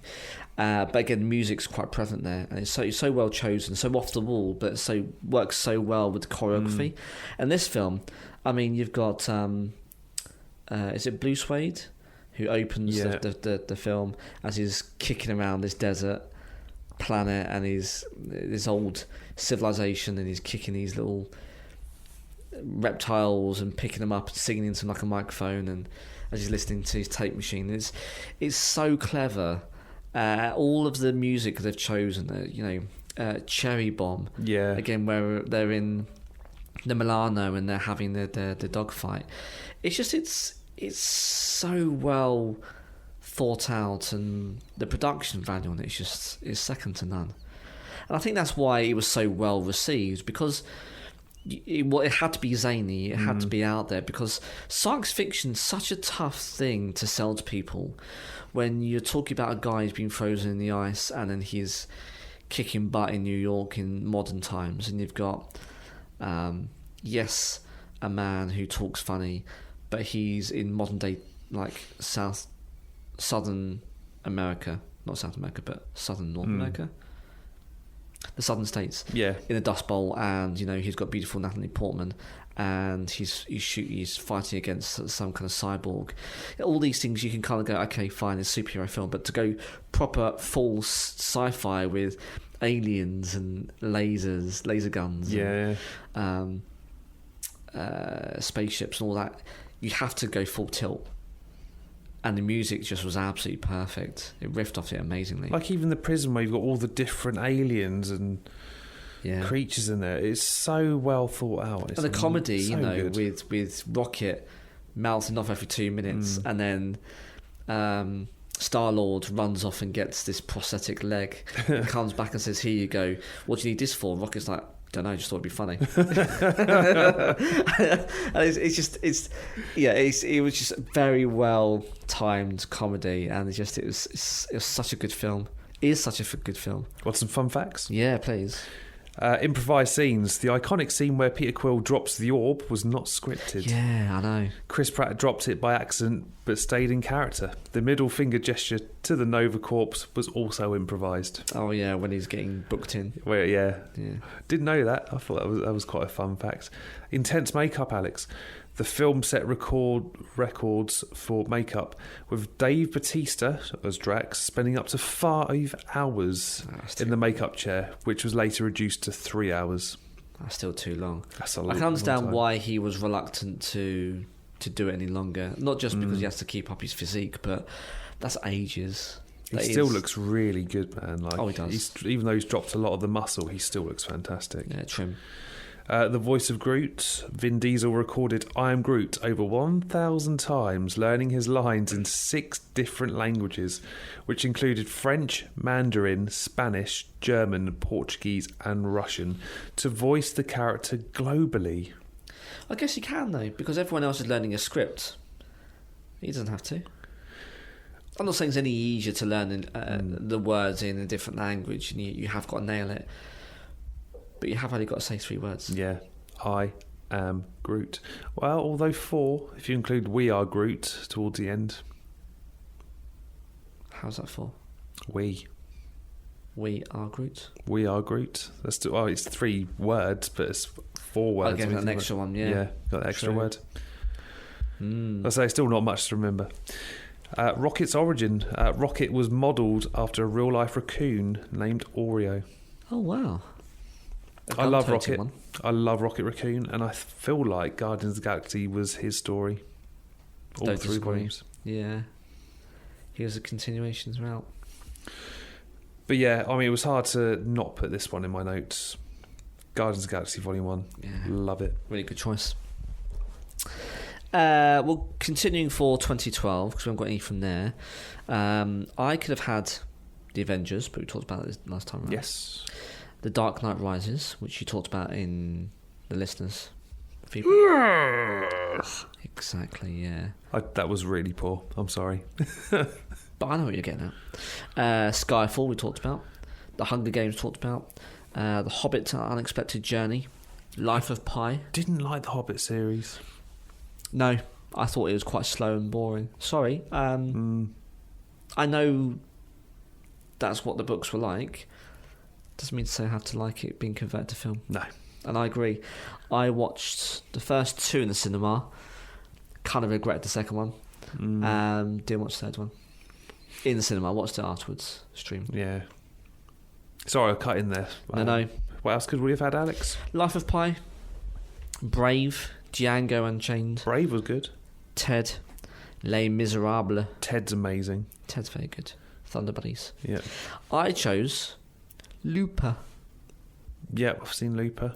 But again, the music's quite present there, and it's so well chosen, so off the wall, but works so well with the choreography. And this film, I mean, you've got is it Blue Suede who opens the film as he's kicking around this desert planet and he's this old civilization, and he's kicking these little reptiles and picking them up and singing into like a microphone, and as he's listening to his tape machine. It's so clever. All of the music they've chosen, Cherry Bomb, again, where they're in the Milano and they're having the dogfight. It's so well thought out, and the production value on it is second to none. And I think that's why it was so well received, because it had to be zany, it had to be out there, because science fiction's such a tough thing to sell to people when you're talking about a guy who's been frozen in the ice and then he's kicking butt in New York in modern times, and you've got a man who talks funny, but he's in modern day southern America, not South America, but southern North America, the southern states, in a dust bowl, and he's got beautiful Natalie Portman, and he's fighting against some kind of cyborg. All these things you can kind of go, okay, fine, it's a superhero film, but to go proper full sci-fi with aliens and lasers, laser guns, and spaceships and all that, you have to go full tilt. And the music just was absolutely perfect. It riffed off it amazingly. Like even the prison where you've got all the different aliens and creatures in there. It's so well thought out. And the comedy, with Rocket mouthing off every 2 minutes, and then Star-Lord runs off and gets this prosthetic leg, and comes back and says, "Here you go. What do you need this for?" Rocket's like, "Don't know, just thought it'd be funny." And it was just very well timed comedy, and it was such a good film. It is such a good film. Want some fun facts? Yeah, please. Improvised scenes. The iconic scene where Peter Quill drops the orb was not scripted. Yeah, I know. Chris Pratt dropped it by accident but stayed in character. The middle finger gesture to the Nova Corps was also improvised. Oh yeah, when he's getting booked in. Well, yeah. Didn't know that. I thought that was quite a fun fact. Intense makeup, Alex. The film set records for makeup, with Dave Bautista as Drax spending up to 5 hours in the makeup chair, which was later reduced to 3 hours. That's still too long. That's a long, I can understand why he was reluctant to do it any longer. Not just because he has to keep up his physique, but that's ages. He still looks really good, man. He does. Even though he's dropped a lot of the muscle, he still looks fantastic. Yeah, trim. The voice of Groot. Vin Diesel recorded I Am Groot over 1,000 times, learning his lines in 6 different languages, which included French, Mandarin, Spanish, German, Portuguese and Russian, to voice the character globally. I guess you can, though, because everyone else is learning a script. He doesn't have to. I'm not saying it's any easier to learn the words in a different language, and you have got to nail it. But you have only got to say 3 words. Yeah. I am Groot. Well, although 4, if you include We Are Groot towards the end. How's that for? We Are Groot? We Are Groot. That's it's 3 words, but it's 4 words. I'll give an extra one, yeah. Yeah, got the extra word. Mm. I say still not much to remember. Rocket's origin. Rocket was modelled after a real-life raccoon named Oreo. Oh, wow. I love Rocket. I love Rocket Raccoon, and I feel like Guardians of the Galaxy was his story. All Don't 3 disagree. volumes. Yeah. Here's a continuation throughout. But yeah, I mean, it was hard to not put this one in my notes. Guardians of the Galaxy Volume 1. Yeah. Love it. Really good choice. Well, continuing for 2012, because we haven't got any from there, I could have had The Avengers, but we talked about this last time, right? Yes. The Dark Knight Rises, which you talked about in the listeners' feedback. Exactly, yeah. That was really poor. I'm sorry. But I know what you're getting at. Skyfall, we talked about. The Hunger Games, talked about. The Hobbit: Unexpected Journey. Life of Pi. Didn't like the Hobbit series. No, I thought it was quite slow and boring. Sorry. I know that's what the books were like. Doesn't mean to say I have to like it being converted to film. No. And I agree. I watched the first 2 in the cinema. Kind of regretted the second one. Didn't watch the third one in the cinema. I watched it afterwards. Stream. Yeah. Sorry, I cut in there. No. What else could we have had, Alex? Life of Pi. Brave. Django Unchained. Brave was good. Ted. Les Miserables. Ted's amazing. Ted's very good. Thunder Buddies. Yeah. I chose Looper. Yeah, I've seen Looper.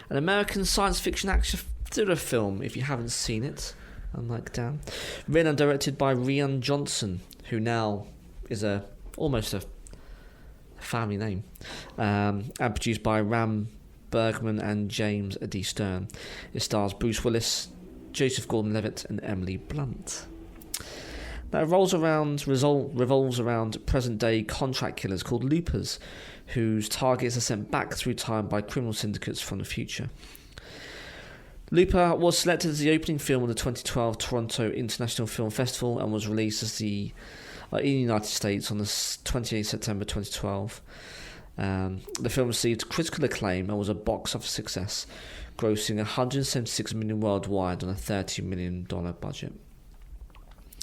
An American science fiction action thriller film, if you haven't seen it, unlike Dan. Written and directed by Rian Johnson, who now is almost a family name, and produced by Ram Bergman and James D. Stern. It stars Bruce Willis, Joseph Gordon-Levitt and Emily Blunt. Now it revolves around present-day contract killers called loopers, whose targets are sent back through time by criminal syndicates from the future. Looper was selected as the opening film of the 2012 Toronto International Film Festival and was released as in the United States on the 28th September 2012. The film received critical acclaim and was a box office success, grossing $176 million worldwide on a $30 million budget.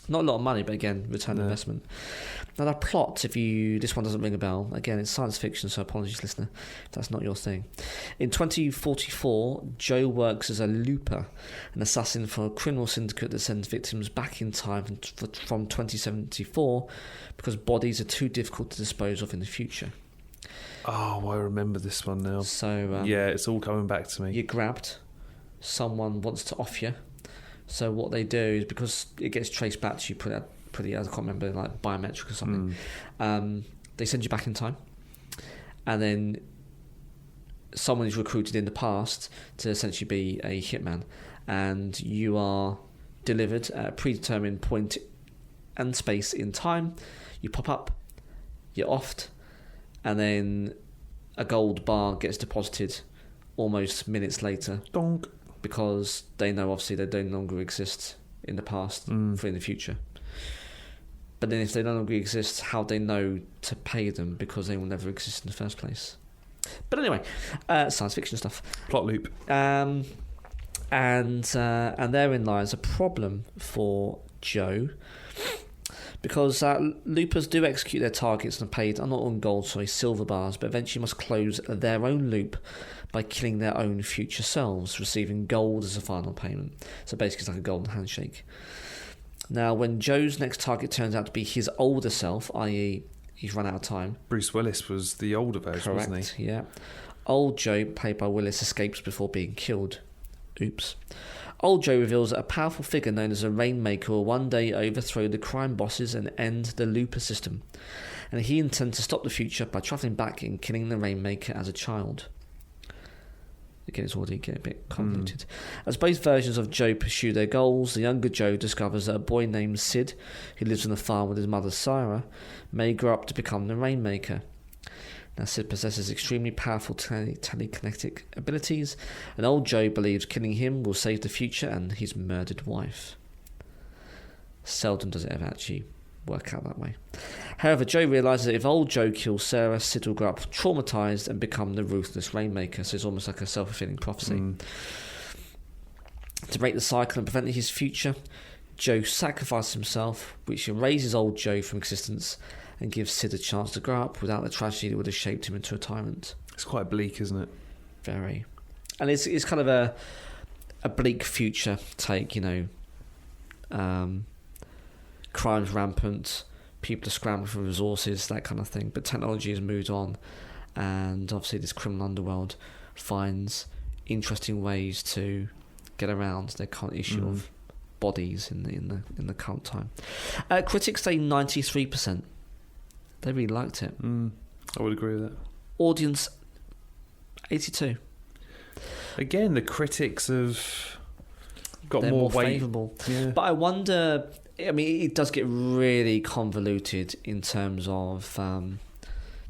Not a lot of money, but again, return on investment. Now, the plot, this one doesn't ring a bell, again, it's science fiction, so apologies, listener, if that's not your thing. In 2044, Joe works as a looper, an assassin for a criminal syndicate that sends victims back in time from 2074 because bodies are too difficult to dispose of in the future. Oh, I remember this one now. So yeah, it's all coming back to me. You're grabbed, someone wants to off you. So what they do is, because it gets traced back to you pretty I can't remember, like biometric or something, they send you back in time, and then someone is recruited in the past to essentially be a hitman, and you are delivered at a predetermined point and space in time. You pop up, you're offed, and then a gold bar gets deposited almost minutes later. Donk. Because they know obviously they no longer exist in the past for in the future. But then if they no longer exist, how they know to pay them, because they will never exist in the first place. But anyway, science fiction stuff. Plot loop. And therein lies a problem for Joe, because loopers do execute their targets and are paid not on gold, silver bars, but eventually must close their own loop by killing their own future selves, receiving gold as a final payment. So basically it's like a golden handshake. Now, when Joe's next target turns out to be his older self, i.e. he's run out of time. Bruce Willis was the older version, correct, wasn't he? Yeah. Old Joe, played by Willis, escapes before being killed. Oops. Old Joe reveals that a powerful figure known as a Rainmaker will one day overthrow the crime bosses and end the Looper system. And he intends to stop the future by travelling back and killing the Rainmaker as a child. Again, it's already getting a bit convoluted. As both versions of Joe pursue their goals, the younger Joe discovers that a boy named Sid, who lives on a farm with his mother Sarah, may grow up to become the Rainmaker. Now, Sid possesses extremely powerful telekinetic abilities, and old Joe believes killing him will save the future and his murdered wife. Seldom does it ever actually work out that way. However, Joe realises that if old Joe kills Sarah, Sid will grow up traumatised and become the ruthless Rainmaker, so it's almost like a self-fulfilling prophecy. To break the cycle and prevent his future, Joe sacrifices himself, which erases old Joe from existence and gives Sid a chance to grow up without the tragedy that would have shaped him into a tyrant. It's quite bleak, isn't it? Very. And it's kind of a bleak future take, crime's rampant, people are scrambling for resources, that kind of thing. But technology has moved on, and obviously this criminal underworld finds interesting ways to get around their current issue of bodies in the current time. Critics say 93%. They really liked it. I would agree with that. Audience 82. Again, the critics have got They're more weight. favourable. Yeah. But I wonder, I mean, it does get really convoluted in terms of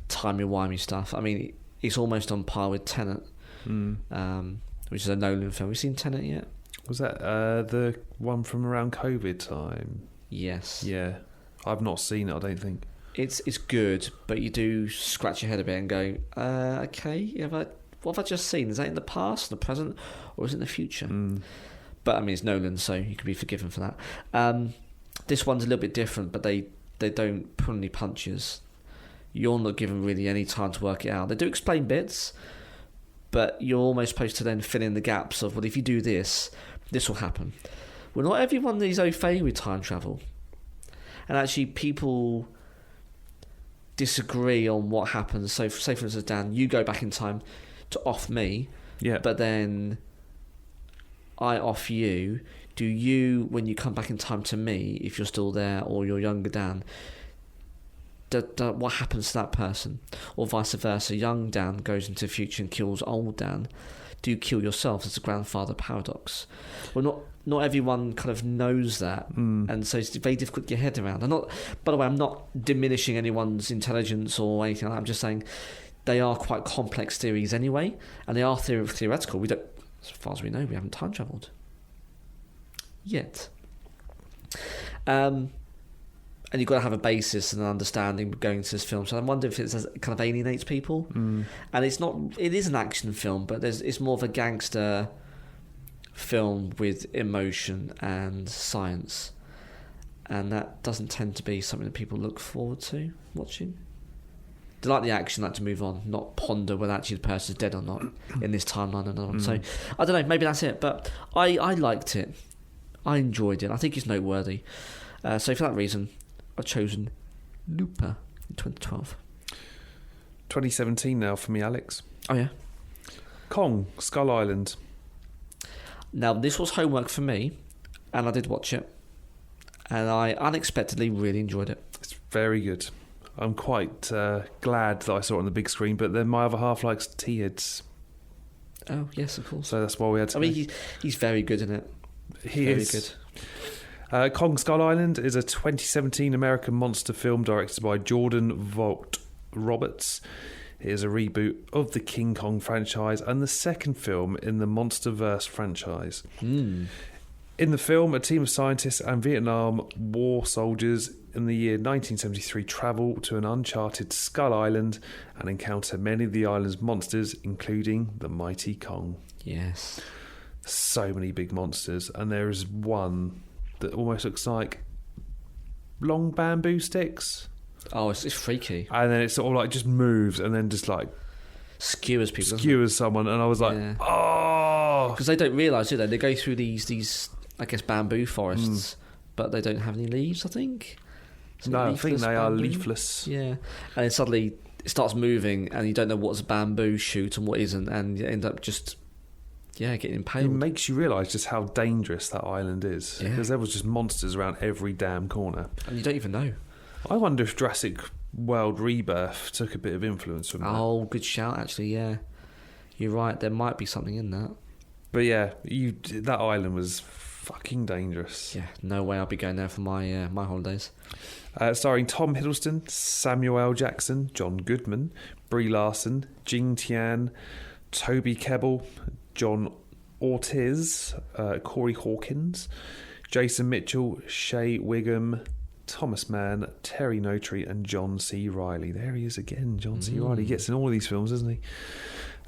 timey-wimey stuff. I mean, it's almost on par with Tenet, which is a Nolan film. Have you seen Tenet yet? Was that the one from around COVID time? Yes. Yeah. I've not seen it, I don't think. It's good, but you do scratch your head a bit and go, okay, what have I just seen? Is that in the past, the present, or is it in the future? But I mean, it's Nolan, so you can be forgiven for that. This one's a little bit different, but they don't pull any punches. You're not given really any time to work it out. They do explain bits, but you're almost supposed to then fill in the gaps of, well, if you do this, this will happen. Well, not everyone is au fait with time travel. And actually, people disagree on what happens. So, say for instance, Dan, you go back in time to off me, but then I off you. Do you, when you come back in time to me, if you're still there or you're younger Dan, what happens to that person? Or vice versa, young Dan goes into the future and kills old Dan. Do you kill yourself? It's a grandfather paradox. Well, not everyone kind of knows that, and so it's very difficult to get your head around. By the way, I'm not diminishing anyone's intelligence or anything like that. I'm just saying they are quite complex theories anyway, and they are theoretical. We don't, as far as we know, we haven't time travelled yet. And you've got to have a basis and an understanding going into this film. So I wonder if it kind of alienates people. And it is an action film, but it's more of a gangster film with emotion and science. And that doesn't tend to be something that people look forward to watching. They like the action, like to move on, not ponder whether actually the person's dead or not in this timeline and on. So I don't know, maybe that's it. But I liked it. I enjoyed it. I think it's noteworthy. So for that reason, I've chosen Looper in 2012. 2017 now for me, Alex. Oh, yeah. Kong, Skull Island. Now, this was homework for me, and I did watch it, and I unexpectedly really enjoyed it. It's very good. I'm quite glad that I saw it on the big screen, but then my other half likes T-Heads. Oh, yes, of course. So that's why we had to... I mean, he's very good in it. He is. Good. Kong Skull Island is a 2017 American monster film directed by Jordan Vogt Roberts. It is a reboot of the King Kong franchise and the second film in the MonsterVerse franchise. In the film, a team of scientists and Vietnam War soldiers in the year 1973 travel to an uncharted Skull Island and encounter many of the island's monsters, including the mighty Kong. Yes. So many big monsters, and there is one that almost looks like long bamboo sticks. Oh, it's freaky. And then it sort of like just moves and then just like skewers people. Skewers someone, and I was like, oh, because they don't realise, do they? They go through these I guess bamboo forests, but they don't have any leaves. I think. No, I think they bamboo? are leafless. Yeah, and then suddenly it starts moving and you don't know what's a bamboo shoot and what isn't, and you end up just getting impaled. It makes you realise just how dangerous that island is, because there was just monsters around every damn corner, and you don't even know. I wonder if Jurassic World Rebirth took a bit of influence from that. Oh, good shout, actually. Yeah, you're right. There might be something in that. But yeah, that island was fucking dangerous. Yeah, no way I'll be going there for my my holidays. Starring Tom Hiddleston, Samuel L. Jackson, John Goodman, Brie Larson, Jing Tian, Toby Kebbell, John Ortiz, Corey Hawkins, Jason Mitchell, Shea Wiggum, Thomas Mann, Terry Notary, and John C. Reilly. There he is again, John C. Reilly. He gets in all of these films, doesn't he?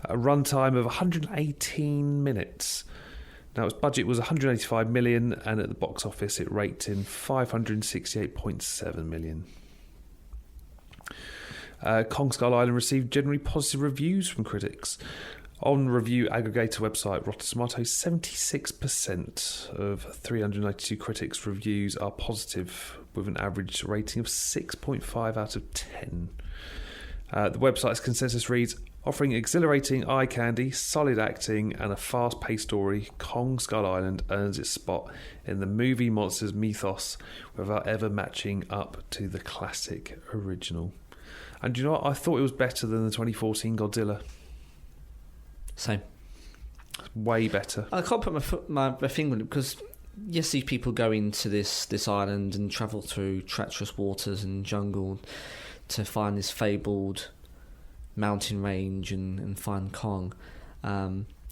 A runtime of 118 minutes. Now, its budget was 185 million, and at the box office it raked in 568.7 million. Kong Skull Island received generally positive reviews from critics. On review aggregator website Rotten Tomatoes, 76% of 392 critics' reviews are positive, with an average rating of 6.5 out of 10. The website's consensus reads, offering exhilarating eye candy, solid acting, and a fast-paced story, Kong Skull Island earns its spot in the movie monsters mythos without ever matching up to the classic original. And do you know what? I thought it was better than the 2014 Godzilla. Same. Way better. I can't put my finger on it because yes, these people go into this island and travel through treacherous waters and jungle to find this fabled mountain range and find Kong.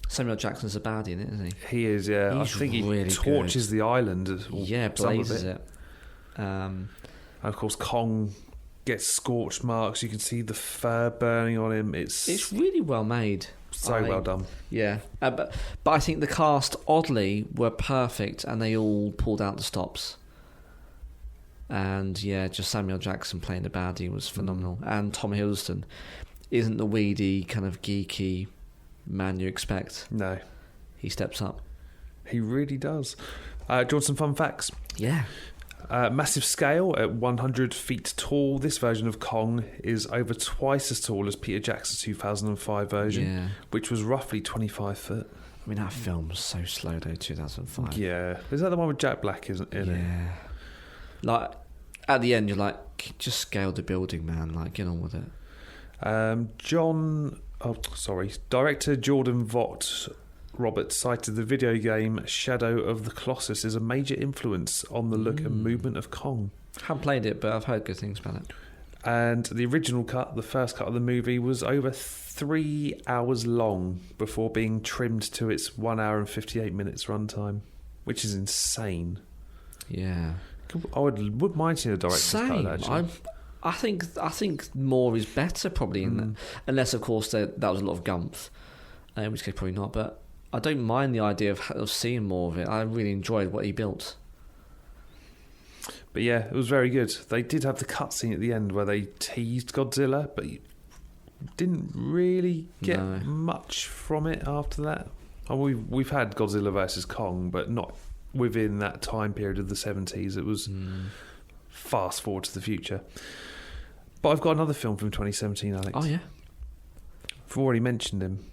Samuel Jackson's a baddie in it, isn't he? He is, yeah. He's I think he really torches good. the island. Yeah, blazes it. And of course, Kong gets scorch marks. You can see the fur burning on him. It's really well made. So well done. Yeah, but I think the cast, oddly, were perfect, and they all pulled out the stops. And yeah, just Samuel Jackson playing the baddie was phenomenal. And Tom Hiddleston isn't the weedy, kind of geeky man you expect. No. He steps up. He really does. Do you want some fun facts? Yeah. Massive scale at 100 feet tall. This version of Kong is over twice as tall as Peter Jackson's 2005 version, which was roughly 25 foot. I mean, that film was so slow, though, 2005. Yeah. Is that the one with Jack Black in it? Yeah. Like, at the end, you're like, just scale the building, man. Like, get on with it. Director Jordan Vogt Roberts cited the video game Shadow of the Colossus as a major influence on the look and movement of Kong. I haven't played it, but I've heard good things about it. And the original cut, the first cut of the movie, was over 3 hours long before being trimmed to its 1 hour and 58 minutes runtime, which is insane. Yeah. I would mind seeing a director's cut of that, actually. I think more is better, probably, in that. Unless, of course, that was a lot of gumph, in which case probably not. But I don't mind the idea of seeing more of it. I really enjoyed what he built. But yeah, it was very good. They did have the cutscene at the end where they teased Godzilla, but you didn't really get much from it after that. We've had Godzilla versus Kong, but not within that time period of the 70s. It was fast forward to the future. But I've got another film from 2017, Alex. Oh, yeah? I've already mentioned him.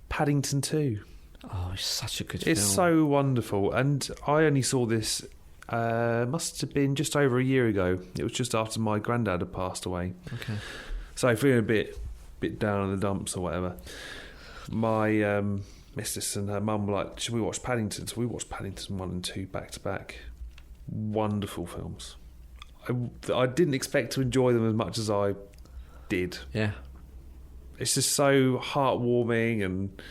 Paddington 2. Oh, it's such a good film. It's so wonderful. And I only saw this, must have been just over a year ago. It was just after my granddad had passed away. Okay. So feeling a bit down in the dumps or whatever. My mistress and her mum were like, should we watch Paddington? So we watched Paddington 1 and 2 back to back. Wonderful films. I didn't expect to enjoy them as much as I did. Yeah. It's just so heartwarming and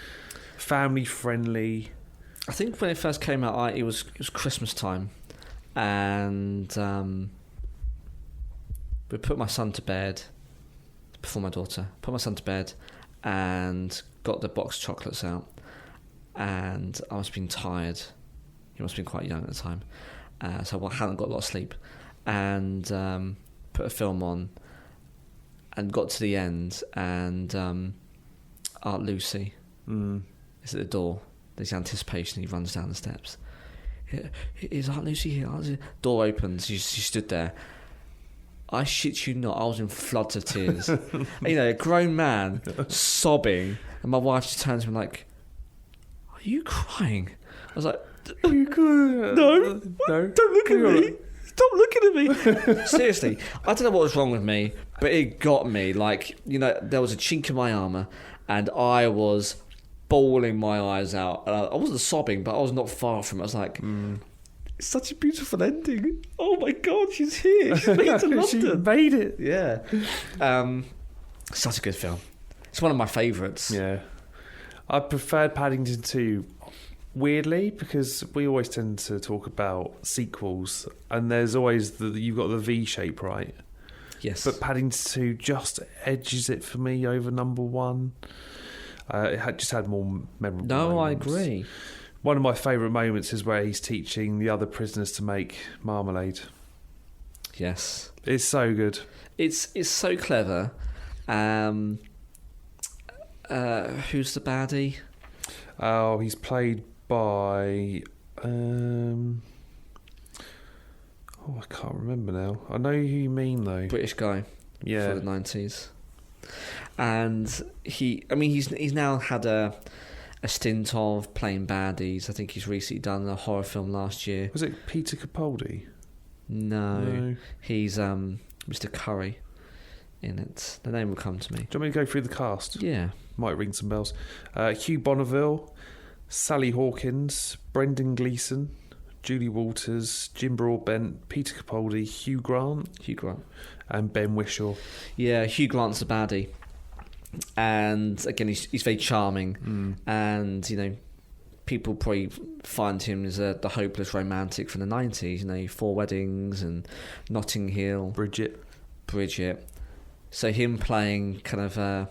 family friendly. I think when it first came out, it was Christmas time, and we put my son to bed before my daughter. Put my son to bed, and got the box of chocolates out. And I must have been tired. He must have been quite young at the time, so I hadn't got a lot of sleep. And put a film on, and got to the end, and Aunt Lucy is at the door. There's anticipation. He runs down the steps. Is Aunt Lucy here? Door opens. She stood there, I shit you not, I was in floods of tears. You know, a grown man sobbing, and my wife just turns to me like, "Are you crying?" I was like, "Are you crying? No, don't look at me. Stop looking at me." Seriously, I don't know what was wrong with me, but it got me. Like, you know, there was a chink in my armour, and I was bawling my eyes out. And I wasn't sobbing, but I was not far from it. I was like, it's such a beautiful ending. Oh my God, she's here. She's made it to London. She made it. Yeah. Such a good film. It's one of my favourites. Yeah. I preferred Paddington 2, weirdly, because we always tend to talk about sequels, and there's always you've got the V shape, right? Yes. But Paddington 2 just edges it for me over number 1. It just had more memorable moments. I agree. One of my favourite moments is where he's teaching the other prisoners to make marmalade. Yes. It's so good. It's so clever. Who's the baddie? Oh, he's played by... I can't remember now. I know who you mean, though. British guy. Yeah. For the 90s. And he's now had a stint of playing baddies. I think he's recently done a horror film last year. Was it Peter Capaldi? No. He's Mr. Curry in it. The name will come to me. Do you want me to go through the cast? Yeah. Might ring some bells. Hugh Bonneville, Sally Hawkins, Brendan Gleeson, Julie Walters, Jim Broadbent, Peter Capaldi, Hugh Grant, and Ben Whishaw. Yeah, Hugh Grant's the baddie. And again, he's very charming, and you know, people probably find him as the hopeless romantic from the 90s. You know, 4 Weddings and Notting Hill, Bridget. So him playing kind of a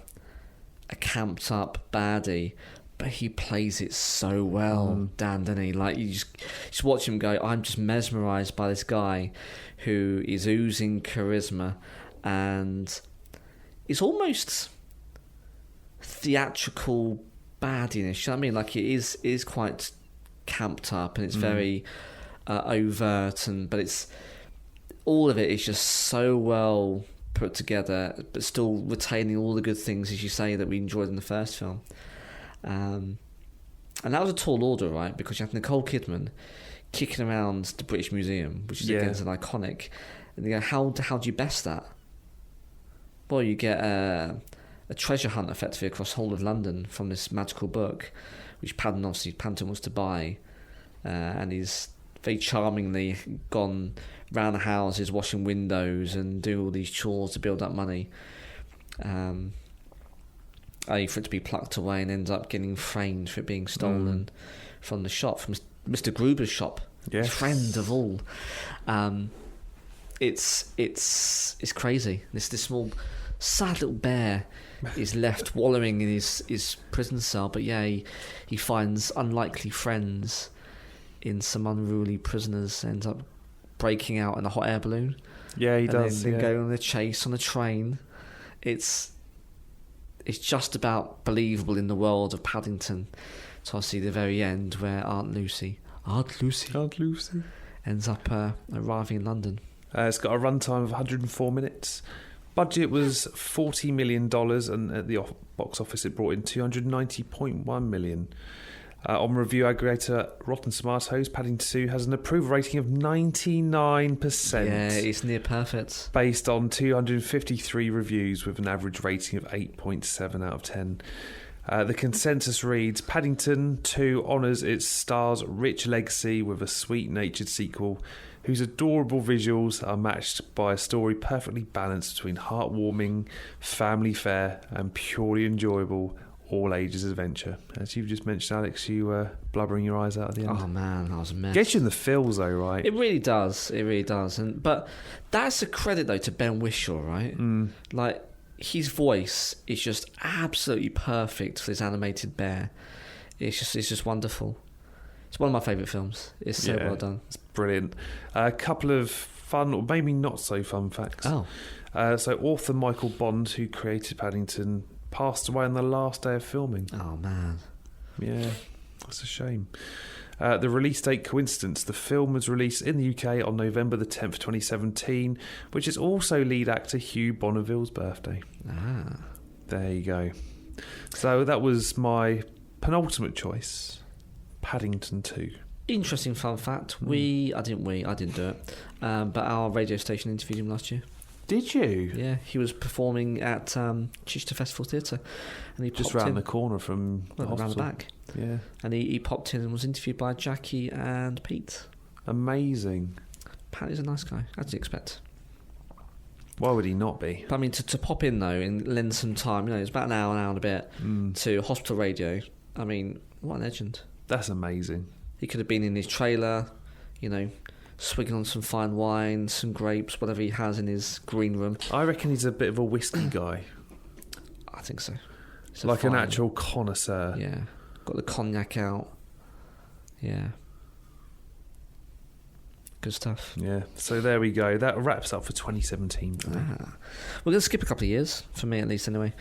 camped up baddie, but he plays it so well, Dan, doesn't he? Like, you just watch him go, I'm just mesmerised by this guy who is oozing charisma, and it's almost theatrical baddiness. You know what I mean? Like, it is quite camped up, and it's very overt, but it's all of it is just so well put together, but still retaining all the good things, as you say, that we enjoyed in the first film. And that was a tall order, right? Because you have Nicole Kidman kicking around the British Museum, which is again an iconic. And you go, how do you best that? Well, you get a treasure hunt effectively across the whole of London from this magical book, which Paddington wants to buy, and he's very charmingly gone round the houses, washing windows and doing all these chores to build up money. For it to be plucked away and ends up getting framed for it being stolen from the shop, from Mr. Gruber's shop, yes. Friend of all. It's crazy. This small, sad little bear is left wallowing in his prison cell, but he finds unlikely friends in some unruly prisoners, ends up breaking out in a hot air balloon. Yeah, he does. Then going on a chase on a train. It's just about believable in the world of Paddington. So I see the very end where Aunt Lucy ends up arriving in London. It's got a runtime of 104 minutes. Budget was $40 million, and at the box office it brought in $290.1 million. On review aggregator Rotten Tomatoes, Paddington 2 has an approval rating of 99%. Yeah, it's near perfect. Based on 253 reviews with an average rating of 8.7 out of 10. The consensus reads, Paddington 2 honours its star's rich legacy with a sweet-natured sequel whose adorable visuals are matched by a story perfectly balanced between heartwarming, family fare and purely enjoyable all ages adventure. As you've just mentioned, Alex, you were blubbering your eyes out at the end. Oh man, that was a mess. Gets you in the feels though, right? It really does. But that's a credit though to Ben Whishaw, right? Like, his voice is just absolutely perfect for this animated bear. It's just wonderful. It's one of my favourite films. It's so well done. It's brilliant. A couple of fun, or maybe not so fun facts. So author Michael Bond, who created Paddington, passed away on the last day of filming. Oh man. Yeah, that's a shame. The release date coincidence. The film was released in the UK on November the 10th, 2017, which is also lead actor Hugh Bonneville's birthday. Ah. There you go. So that was my penultimate choice, Paddington 2. Interesting fun fact. I didn't do it. But our radio station interviewed him last year. Did you? Yeah, he was performing at Chichester Festival Theatre, and he just popped round in, the corner from the hospital. around the back. Yeah, and he popped in and was interviewed by Jackie and Pete. Amazing. Pat is a nice guy, as you'd expect. Why would he not be? But I mean, to pop in though and lend some time, it's about an hour and a bit to hospital radio. I mean, what a legend! That's amazing. He could have been in his trailer, swigging on some fine wine, some grapes, whatever he has in his green room. I reckon he's a bit of a whiskey guy. I think so. Like an actual connoisseur. Yeah. Got the cognac out. Yeah. Good stuff. Yeah. So there we go. That wraps up for 2017. We're going to skip a couple of years, for me at least anyway,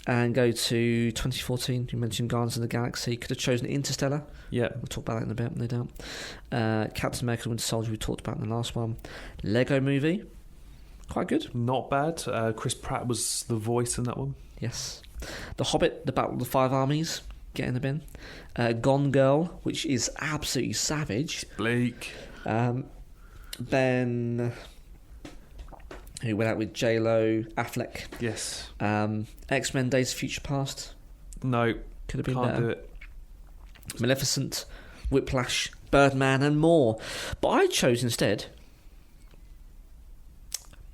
and go to 2014. You mentioned Guardians of the Galaxy. Could have chosen Interstellar. Yeah. We'll talk about that in a bit, no doubt. Captain America the Winter Soldier, we talked about in the last one. Lego Movie. Quite good. Not bad. Chris Pratt was the voice in that one. Yes. The Hobbit, The Battle of the Five Armies. Get in the bin. Gone Girl, which is absolutely savage. Bleak. Then who went out with J-Lo, Affleck. Yes. X-Men Days of Future Past. No. Could have been Can't better. do it. Maleficent, Whiplash, Birdman and more. But I chose instead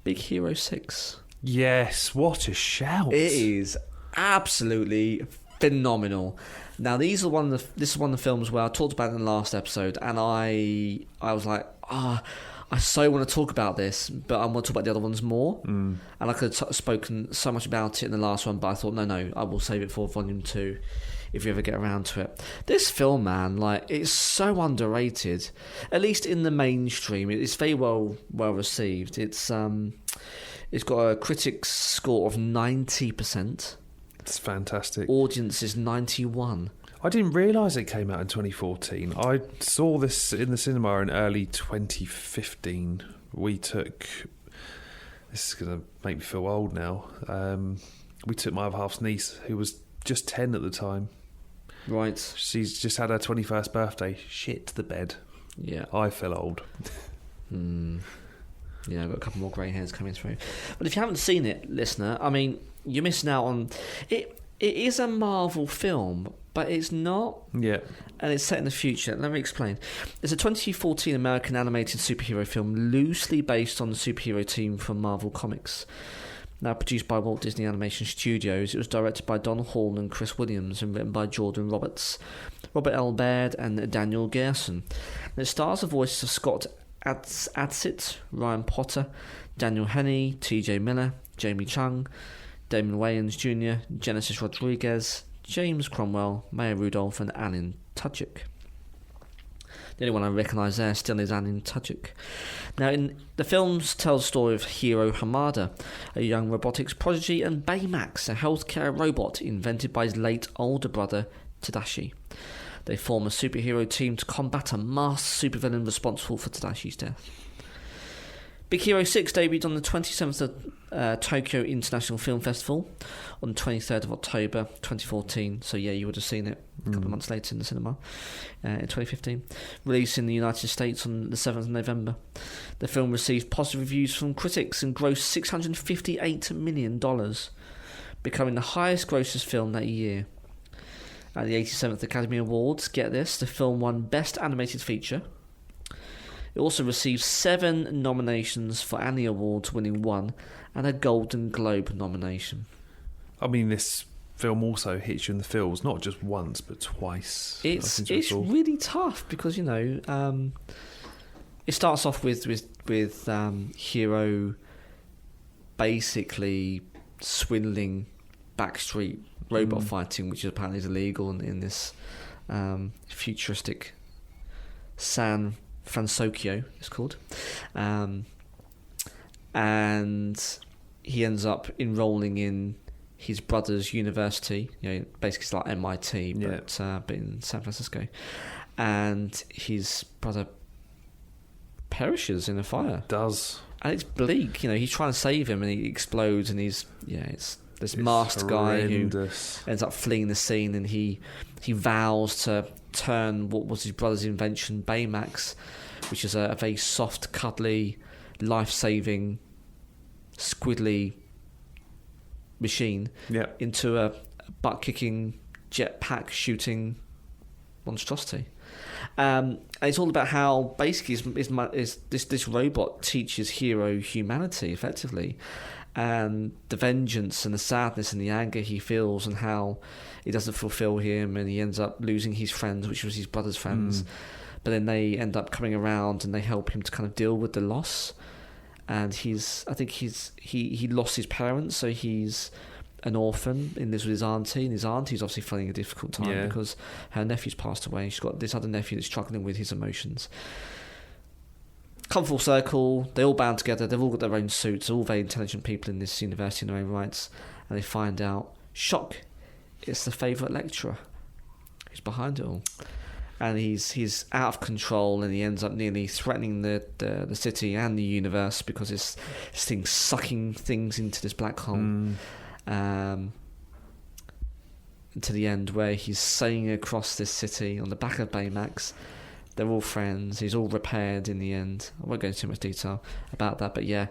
Big Hero 6. Yes, what a shout. It is absolutely phenomenal. Now, this is one of the films where I talked about it in the last episode, and I was like, I so want to talk about this, but I want to talk about the other ones more. And I could have spoken so much about it in the last one, but I thought, no, I will save it for Volume 2 if you ever get around to it. This film, man, it's so underrated, at least in the mainstream. It's very well received. It's got a critics score of 90%. It's fantastic. Audience is 91%. I didn't realise it came out in 2014. I saw this in the cinema in early 2015. This is going to make me feel old now. We took my other half's niece, who was just 10 at the time. Right. She's just had her 21st birthday. Shit the bed. Yeah. I feel old. Yeah, I've got a couple more grey hairs coming through. But if you haven't seen it, listener, I mean, you're missing out on... It is a Marvel film, but it's not. Yeah. And it's set in the future. Let me explain. It's a 2014 American animated superhero film loosely based on the superhero team from Marvel Comics. Now produced by Walt Disney Animation Studios, it was directed by Don Hall and Chris Williams and written by Jordan Roberts, Robert L. Baird and Daniel Gerson. And it stars the voices of Scott Adsit, Ryan Potter, Daniel Henney, TJ Miller, Jamie Chung, Damon Wayans Jr., Genesis Rodriguez, James Cromwell, Maya Rudolph and Alan Tudyk. The only one I recognise there still is Alan Tudyk. Now, in the films tell the story of Hiro Hamada, a young robotics prodigy, and Baymax, a healthcare robot invented by his late older brother Tadashi. They form a superhero team to combat a masked supervillain responsible for Tadashi's death. Big Hero 6 debuted on the 27th of Tokyo International Film Festival on the 23rd of October 2014. So yeah, you would have seen it a couple of months later in the cinema in 2015. Released in the United States on the 7th of November. The film received positive reviews from critics and grossed $658 million, becoming the highest grossest film that year. At the 87th Academy Awards, get this, the film won Best Animated Feature. It also received 7 nominations for Annie Awards, winning 1, and a Golden Globe nomination. I mean, this film also hits you in the feels, not just once, but twice. It's really tough because, it starts off with Hiro basically swindling backstreet robot fighting, which apparently is illegal in this futuristic San Francisco, it's called, and he ends up enrolling in his brother's university. Basically it's like MIT, but in San Francisco. and his brother perishes in a fire. Does. And it's bleak, he's trying to save him and he explodes, and it's this masked guy who ends up fleeing the scene, and he vows to turn what was his brother's invention, Baymax, which is a very soft, cuddly, life-saving, squiddly machine, into a butt-kicking, jetpack shooting monstrosity. And it's all about how basically this robot teaches Hero humanity effectively, and the vengeance and the sadness and the anger he feels, and how it doesn't fulfill him, and he ends up losing his friends, which was his brother's friends. But then they end up coming around and they help him to kind of deal with the loss. And he lost his parents, so he's an orphan in this with his auntie, and his auntie's obviously finding a difficult time because her nephew's passed away. She's got this other nephew that's struggling with his emotions. Come full circle, they all band together, they've all got their own suits, they're all very intelligent people in this university in their own rights, and they find out, shock, it's the favourite lecturer who's behind it all. And he's out of control, and he ends up nearly threatening the city and the universe because this thing's sucking things into this black hole. To the end where he's sailing across this city on the back of Baymax. They're all friends. He's all repaired in the end. I won't go into too much detail about that, but yeah,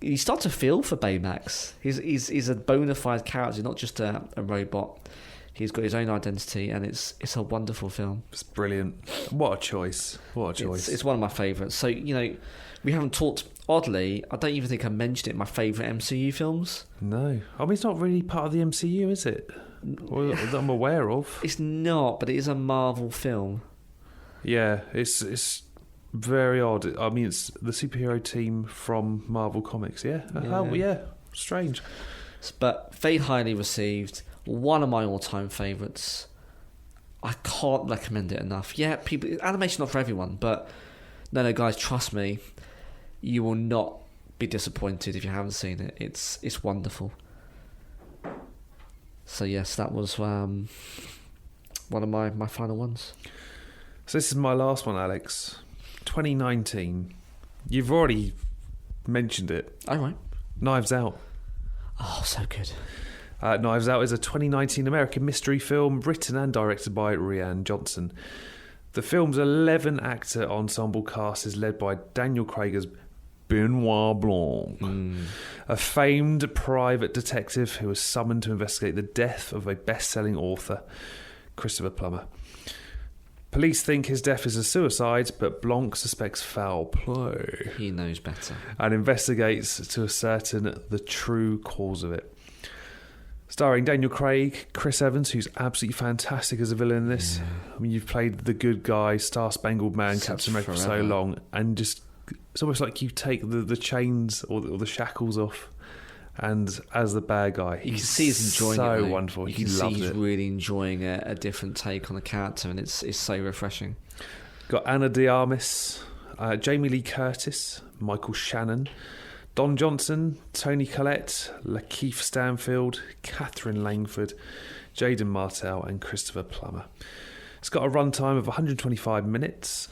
you start to feel for Baymax. He's a bona fide character, not just a robot. He's got his own identity, and it's a wonderful film. It's brilliant. What a choice. It's one of my favourites. So, we haven't talked, oddly, I don't even think I mentioned it in my favourite MCU films. No. I mean, it's not really part of the MCU, is it? Or that I'm aware of. It's not, but it is a Marvel film. Yeah, it's very odd. I mean, it's the superhero team from Marvel Comics, strange. But very highly received. One of my all-time favourites. I can't recommend it enough. Yeah, animation not for everyone, but no, guys, trust me, you will not be disappointed if you haven't seen it. It's wonderful. So yes, that was one of my final ones. So this is my last one, Alex. 2019. You've already mentioned it. All right. Knives Out. Oh, so good. Knives Out is a 2019 American mystery film written and directed by Rian Johnson. The film's 11-actor ensemble cast is led by Daniel Craig as Benoit Blanc, a famed private detective who was summoned to investigate the death of a best-selling author, Christopher Plummer. Police think his death is a suicide, but Blanc suspects foul play. He knows better. And investigates to ascertain the true cause of it. Starring Daniel Craig, Chris Evans, who's absolutely fantastic as a villain in this. Yeah. I mean, you've played the good guy, Star Spangled Man, Captain America for so long, and just it's almost like you take the chains or the shackles off, and as the bad guy, you can see he's enjoying it. So wonderful. You can see he's really enjoying a different take on the character, and it's so refreshing. Got Ana de Armas, Jamie Lee Curtis, Michael Shannon, Don Johnson, Toni Collette, Lakeith Stanfield, Catherine Langford, Jaden Martell and Christopher Plummer. It's got a runtime of 125 minutes.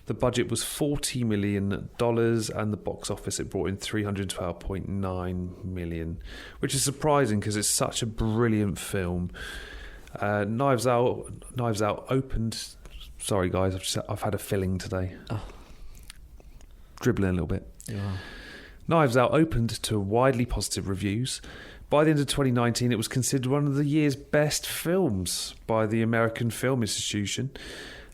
The budget was $40 million, and the box office it brought in $312.9 million, which is surprising because it's such a brilliant film. Knives Out opened... Sorry guys, I've had a filling today. Oh. Dribbling a little bit. Yeah. Knives Out opened to widely positive reviews. By the end of 2019, it was considered one of the year's best films by the American Film Institution,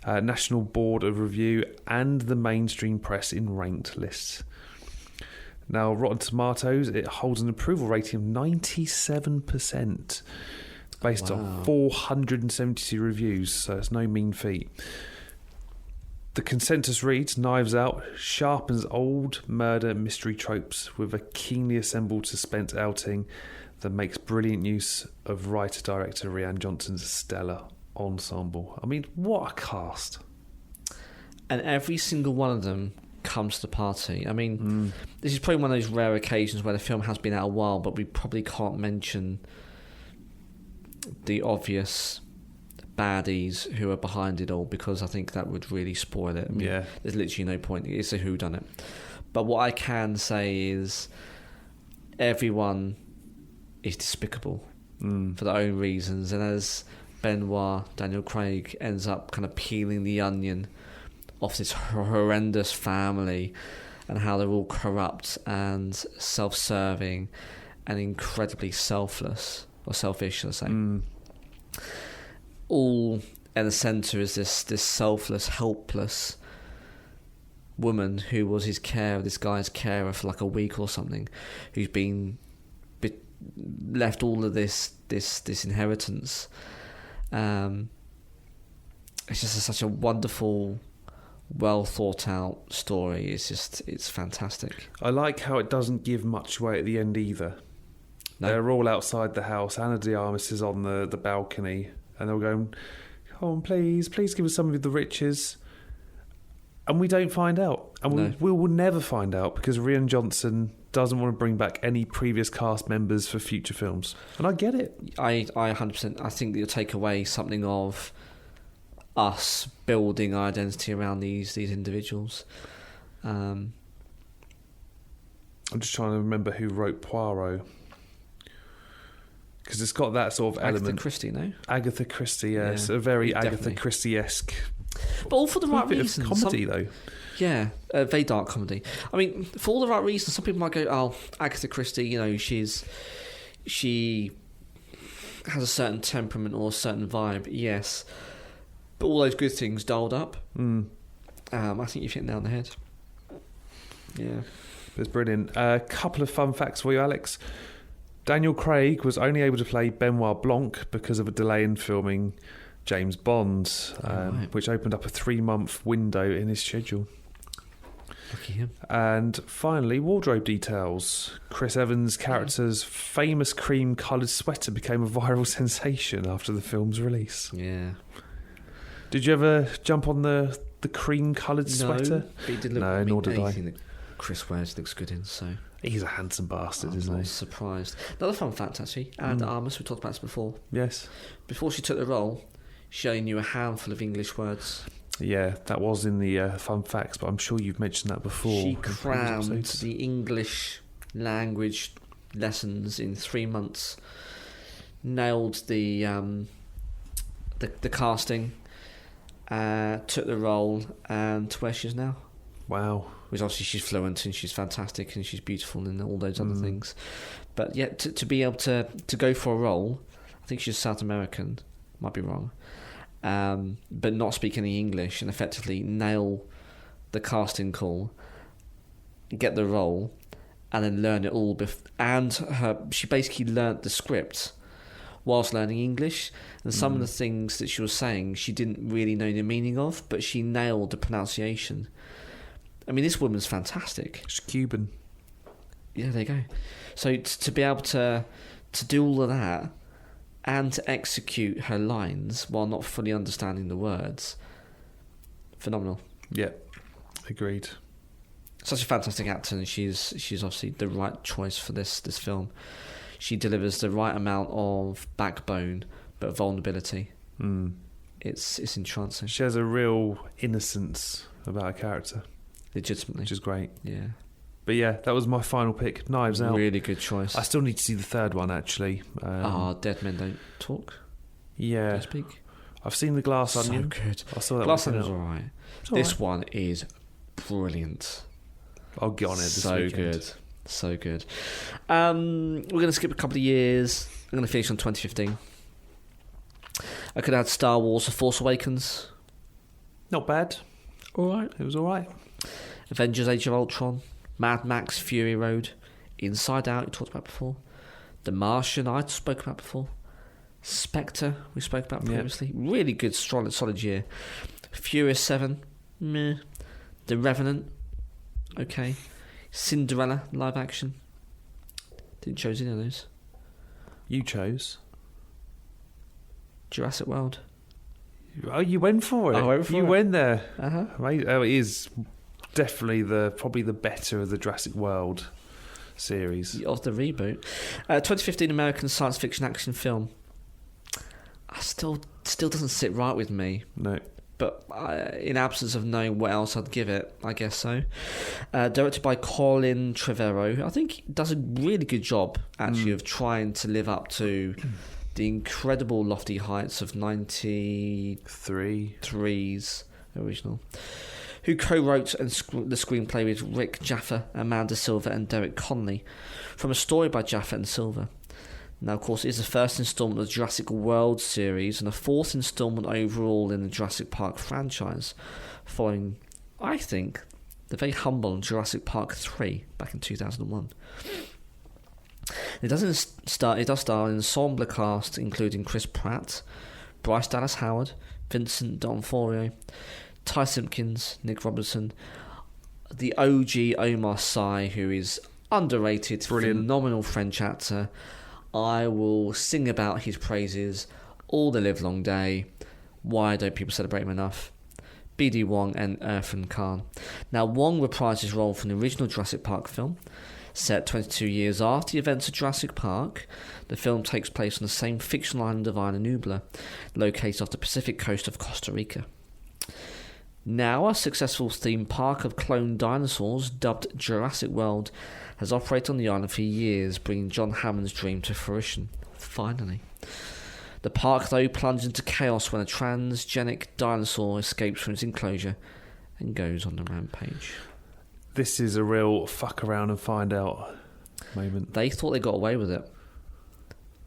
National Board of Review, and the mainstream press in ranked lists. Now, Rotten Tomatoes, it holds an approval rating of 97%, based on 472 reviews, so it's no mean feat. The consensus reads, Knives Out sharpens old murder mystery tropes with a keenly assembled suspense outing that makes brilliant use of writer-director Rian Johnson's stellar ensemble. I mean, what a cast. And every single one of them comes to the party. I mean, this is probably one of those rare occasions where the film has been out a while, but we probably can't mention the obvious baddies who are behind it all, because I think that would really spoil it. I mean, Yeah. there's literally no point. It's a whodunit. But what I can say is everyone is despicable for their own reasons. And as Benoit, Daniel Craig, ends up kind of peeling the onion off this horrendous family and how they're all corrupt and self-serving and incredibly selfless, or selfish, let's say. All at the centre is this selfless, helpless woman who was this guy's carer for like a week or something, who's been left all of this inheritance. It's just such a wonderful, well thought out story. It's fantastic. I like how it doesn't give much away at the end either. No. They're all outside the house. Ana de Armas is on the balcony, and they're going, "Come on, please give us some of the riches." And we don't find out. And we will never find out, because Rian Johnson doesn't want to bring back any previous cast members for future films. And I get it. I 100%. I think that you'll take away something of us building identity around these individuals. I'm just trying to remember who wrote Poirot, because it's got that sort of element. Agatha Christie, no? Agatha Christie, yes. A very Agatha Christie-esque. But all for the right bit reasons. Of comedy, though. Yeah, very dark comedy. I mean, for all the right reasons. Some people might go, "Oh, Agatha Christie, you know, she has a certain temperament or a certain vibe." Yes, but all those good things dialed up. I think you've hit the nail on the head. Yeah, it's brilliant. A couple of fun facts for you, Alex. Daniel Craig was only able to play Benoit Blanc because of a delay in filming James Bond, which opened up a 3-month window in his schedule. Lucky him. And finally, wardrobe details. Chris Evans' character's famous cream-coloured sweater became a viral sensation after the film's release. Yeah. Did you ever jump on the cream-coloured sweater? But it did look, no, nor did I. Anything that Chris wears looks good in, so... He's a handsome bastard, isn't he? I'm not surprised. Another fun fact, actually. Ana de Armas, we talked about this before. Yes. Before she took the role, she only knew a handful of English words. Yeah, that was in the fun facts, but I'm sure you've mentioned that before. She crammed the English language lessons in 3 months, nailed the casting, took the role, and to where she is now. Wow. Which obviously she's fluent and she's fantastic and she's beautiful and all those other things. But yeah, to be able to go for a role, I think she's South American, might be wrong, but not speak any English and effectively nail the casting call, get the role, and then learn it all. She basically learnt the script whilst learning English, and some of the things that she was saying she didn't really know the meaning of, but she nailed the pronunciation. I mean, this woman's fantastic. She's Cuban. Yeah, there you go. So to be able to do all of that and to execute her lines while not fully understanding the words, phenomenal. Yeah, agreed. Such a fantastic actor, and she's obviously the right choice for this film. She delivers the right amount of backbone but vulnerability. It's entrancing. She has a real innocence about her character. Legitimately. Which is great. Yeah. But yeah, that was my final pick. Knives Out. Really good choice. I still need to see the third one, actually. Dead Men Don't Talk. Yeah. Don't speak. I've seen The Glass Onion. So good. I saw that Glass Onion's alright. This one is brilliant. I'll get on it this weekend. So good. We're going to skip a couple of years. I'm going to finish on 2015. I could add Star Wars: The Force Awakens. Not bad. Alright. It was alright. Avengers: Age of Ultron. Mad Max: Fury Road. Inside Out, we talked about before. The Martian, I spoke about before. Spectre, we spoke about previously. Yep. Really good, solid year. Furious 7, meh. The Revenant, okay. Cinderella, live action. Didn't choose any of those. You chose Jurassic World. Oh, you went for it. I went for you it. went there. Uh-huh. Oh, it is definitely probably the better of the Jurassic World series. Of the reboot. 2015 American science fiction action film. I still still doesn't sit right with me. No. But in absence of knowing what else I'd give it, I guess so. Directed by Colin Trevorrow. I think he does a really good job, actually, of trying to live up to the incredible lofty heights of 93's original. Who co-wrote the screenplay with Rick Jaffa, Amanda Silver and Derek Connolly, from a story by Jaffa and Silver. Now, of course, it is the first instalment of the Jurassic World series and the fourth instalment overall in the Jurassic Park franchise, following, I think, the very humble Jurassic Park 3 back in 2001. It does star an ensemble cast including Chris Pratt, Bryce Dallas Howard, Vincent D'Onofrio, Ty Simpkins, Nick Robertson, the OG Omar Sy, who is underrated, brilliant, phenomenal French actor. I will sing about his praises all the live long day. Why don't people celebrate him enough? B.D. Wong and Irfan Khan. Now, Wong reprised his role from the original Jurassic Park film. Set 22 years after the events of Jurassic Park, the film takes place on the same fictional island of Isla Nublar, located off the Pacific coast of Costa Rica. Now, a successful theme park of cloned dinosaurs, dubbed Jurassic World, has operated on the island for years, bringing John Hammond's dream to fruition. Finally. The park, though, plunged into chaos when a transgenic dinosaur escapes from its enclosure and goes on the rampage. This is a real fuck around and find out moment. They thought they got away with it,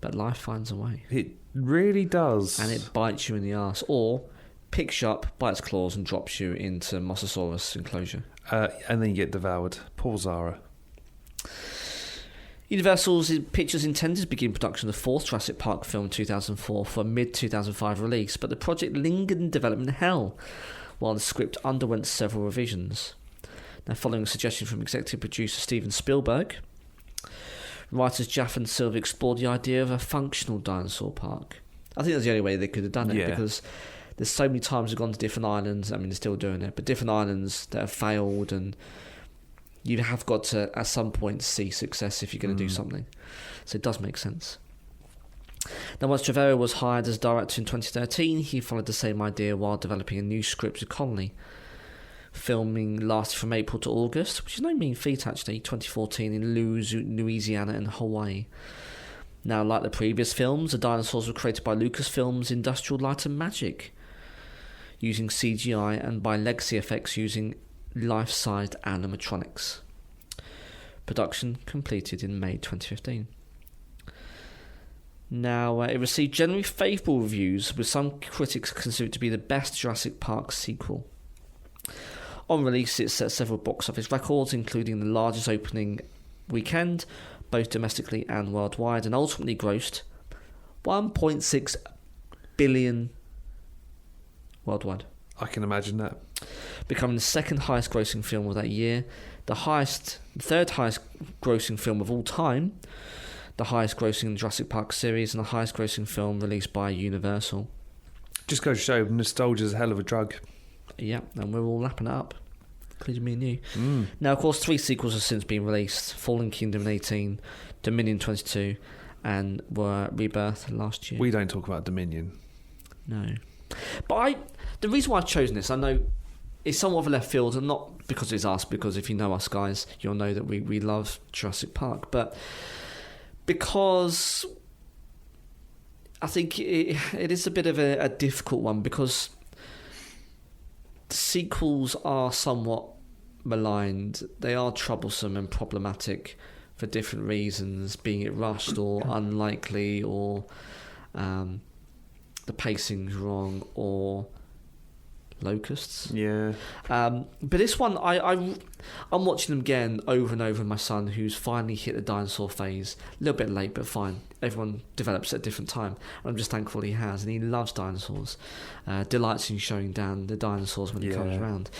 but life finds a way. It really does. And it bites you in the arse, or picks you up by its claws and drops you into Mosasaurus enclosure. And then you get devoured. Poor Zara. Universal's Pictures intended to begin production of the fourth Jurassic Park film in 2004 for a mid-2005 release, but the project lingered in development hell while the script underwent several revisions. Now, following a suggestion from executive producer Steven Spielberg, writers Jaffa and Silver explored the idea of a functional dinosaur park. I think that's the only way they could have done it, because there's so many times they've gone to different islands. I mean, they're still doing it, but different islands that have failed, and you have got to, at some point, see success if you're going to do something. So it does make sense. Now, once Trevorrow was hired as director in 2013, he followed the same idea while developing a new script with Connolly. Filming lasted from April to August, which is no mean feat actually, 2014 in Louisiana and Hawaii. Now, like the previous films, the dinosaurs were created by Lucasfilm's Industrial Light and Magic, using CGI, and by Legacy Effects using life-sized animatronics. Production completed in May 2015. Now, it received generally favourable reviews, with some critics considered it to be the best Jurassic Park sequel. On release, it set several box office records, including the largest opening weekend, both domestically and worldwide, and ultimately grossed $1.6 billion worldwide. I can imagine that. Becoming the second highest grossing film of that year, the third highest grossing film of all time, the highest grossing in the Jurassic Park series, and the highest grossing film released by Universal. Just goes to show, nostalgia's a hell of a drug. Yeah, and we're all lapping it up, including me and you. Now, of course, 3 sequels have since been released: Fallen Kingdom in 18, Dominion 22, and were Rebirth last year. We don't talk about Dominion. No. But the reason why I've chosen this, I know it's somewhat of a left field, and not because it's us, because if you know us guys, you'll know that we love Jurassic Park, but because I think it is a bit of a difficult one, because sequels are somewhat maligned. They are troublesome and problematic for different reasons, being it rushed or unlikely, or the pacing's wrong, or locusts. Yeah. But this one, I'm watching them again over and over with my son, who's finally hit the dinosaur phase. A little bit late, but fine. Everyone develops at a different time. And I'm just thankful he has. And he loves dinosaurs. Delights in showing Dan the dinosaurs when he comes around.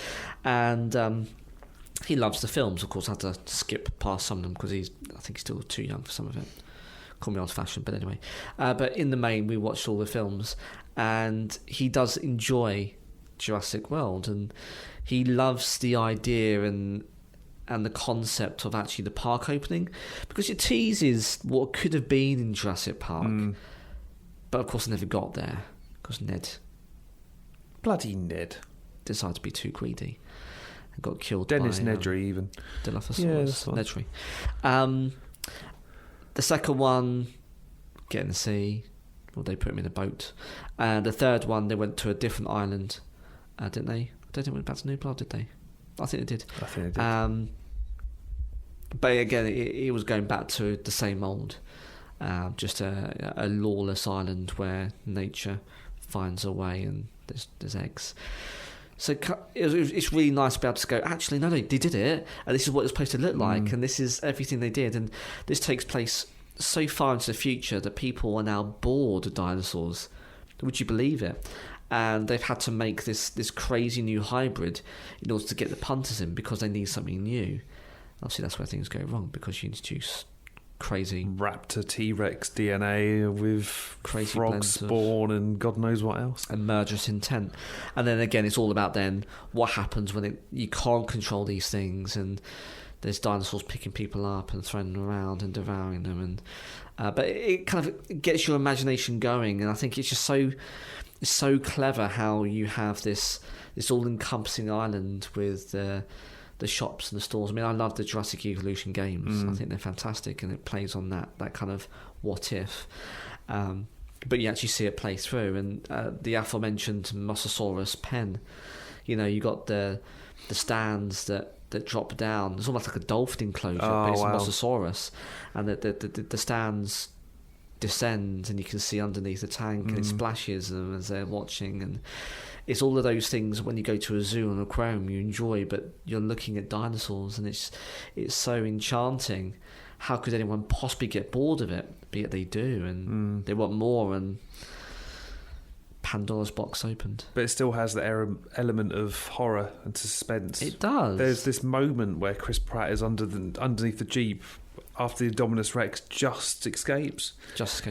And he loves the films. Of course, I had to skip past some of them because I think he's still too young for some of it. Call me old-fashioned, but anyway. But in the main, we watched all the films. And he does enjoy Jurassic World, and he loves the idea and the concept of actually the park opening, because it teases what could have been in Jurassic Park, but of course it never got there. because Ned Bloody Ned. decided to be too greedy and got killed Dennis by... Nedry, even. Dilophosaurus. Nedry. The second one, get in the sea. Well, they put him in a boat. And the third one, they went to a different island, didn't they? I don't think they went back to Nublar, did they? I think they did. But again, it was going back to the same old, just a lawless island where nature finds a way and there's eggs. So it's really nice to be able to go, actually, no, they did it, and this is what it's supposed to look like, and this is everything they did. And this takes place so far into the future that people are now bored of dinosaurs. Would you believe it? And they've had to make this crazy new hybrid in order to get the punters in because they need something new. Obviously, that's where things go wrong because you introduce crazy Raptor T-Rex DNA with crazy frog spawn and God knows what else. And murderous intent. And then again, it's all about then what happens when you can't control these things and there's dinosaurs picking people up and throwing them around and devouring them. And but it kind of gets your imagination going, and I think it's just so clever how you have this all-encompassing island with the shops and the stores. I mean, I love the Jurassic Evolution games. I think they're fantastic, and it plays on that kind of what if. But you actually see it play through, and the aforementioned Mosasaurus pen. You know, you got the stands that drop down. It's almost like a dolphin enclosure, but it's a Mosasaurus, and the stands descend, and you can see underneath the tank, and it splashes them as they're watching, and it's all of those things when you go to a zoo or an aquarium you enjoy, but you're looking at dinosaurs, and it's so enchanting. How could anyone possibly get bored of it? But yet they do, and they want more, and Pandora's box opened. But it still has the element of horror and suspense. It does. There's this moment where Chris Pratt is underneath the Jeep after the Indominus Rex just escapes.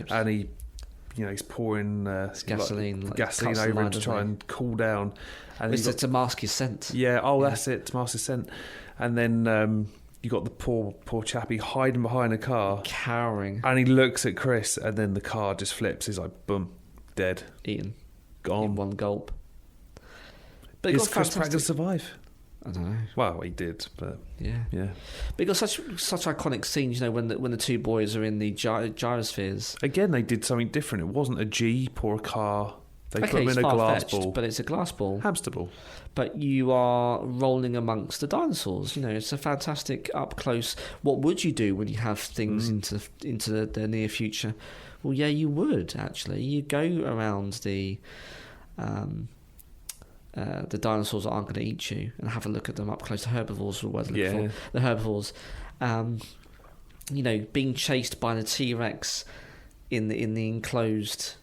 And he, he's pouring gasoline over him to try and cool down. And it's to mask his scent. Yeah, that's it, to mask his scent. And then you got the poor chappie hiding behind a car, cowering, and he looks at Chris, and then the car just flips. He's like, boom, dead, eaten, gone in one gulp. But is Chris Pratt going to survive? I don't know. Well, he did, but yeah. But he got such iconic scenes, when the two boys are in the gyrospheres. Again, they did something different. It wasn't a Jeep or a car. They put them in a glass ball. But it's a glass ball. Hamster ball. But you are rolling amongst the dinosaurs. It's a fantastic up close. What would you do when you have things into the near future? Well, yeah, you would actually. You go around the dinosaurs that aren't going to eat you and have a look at them up close. The herbivores were what I was looking for. The herbivores, being chased by the T-Rex in the enclosed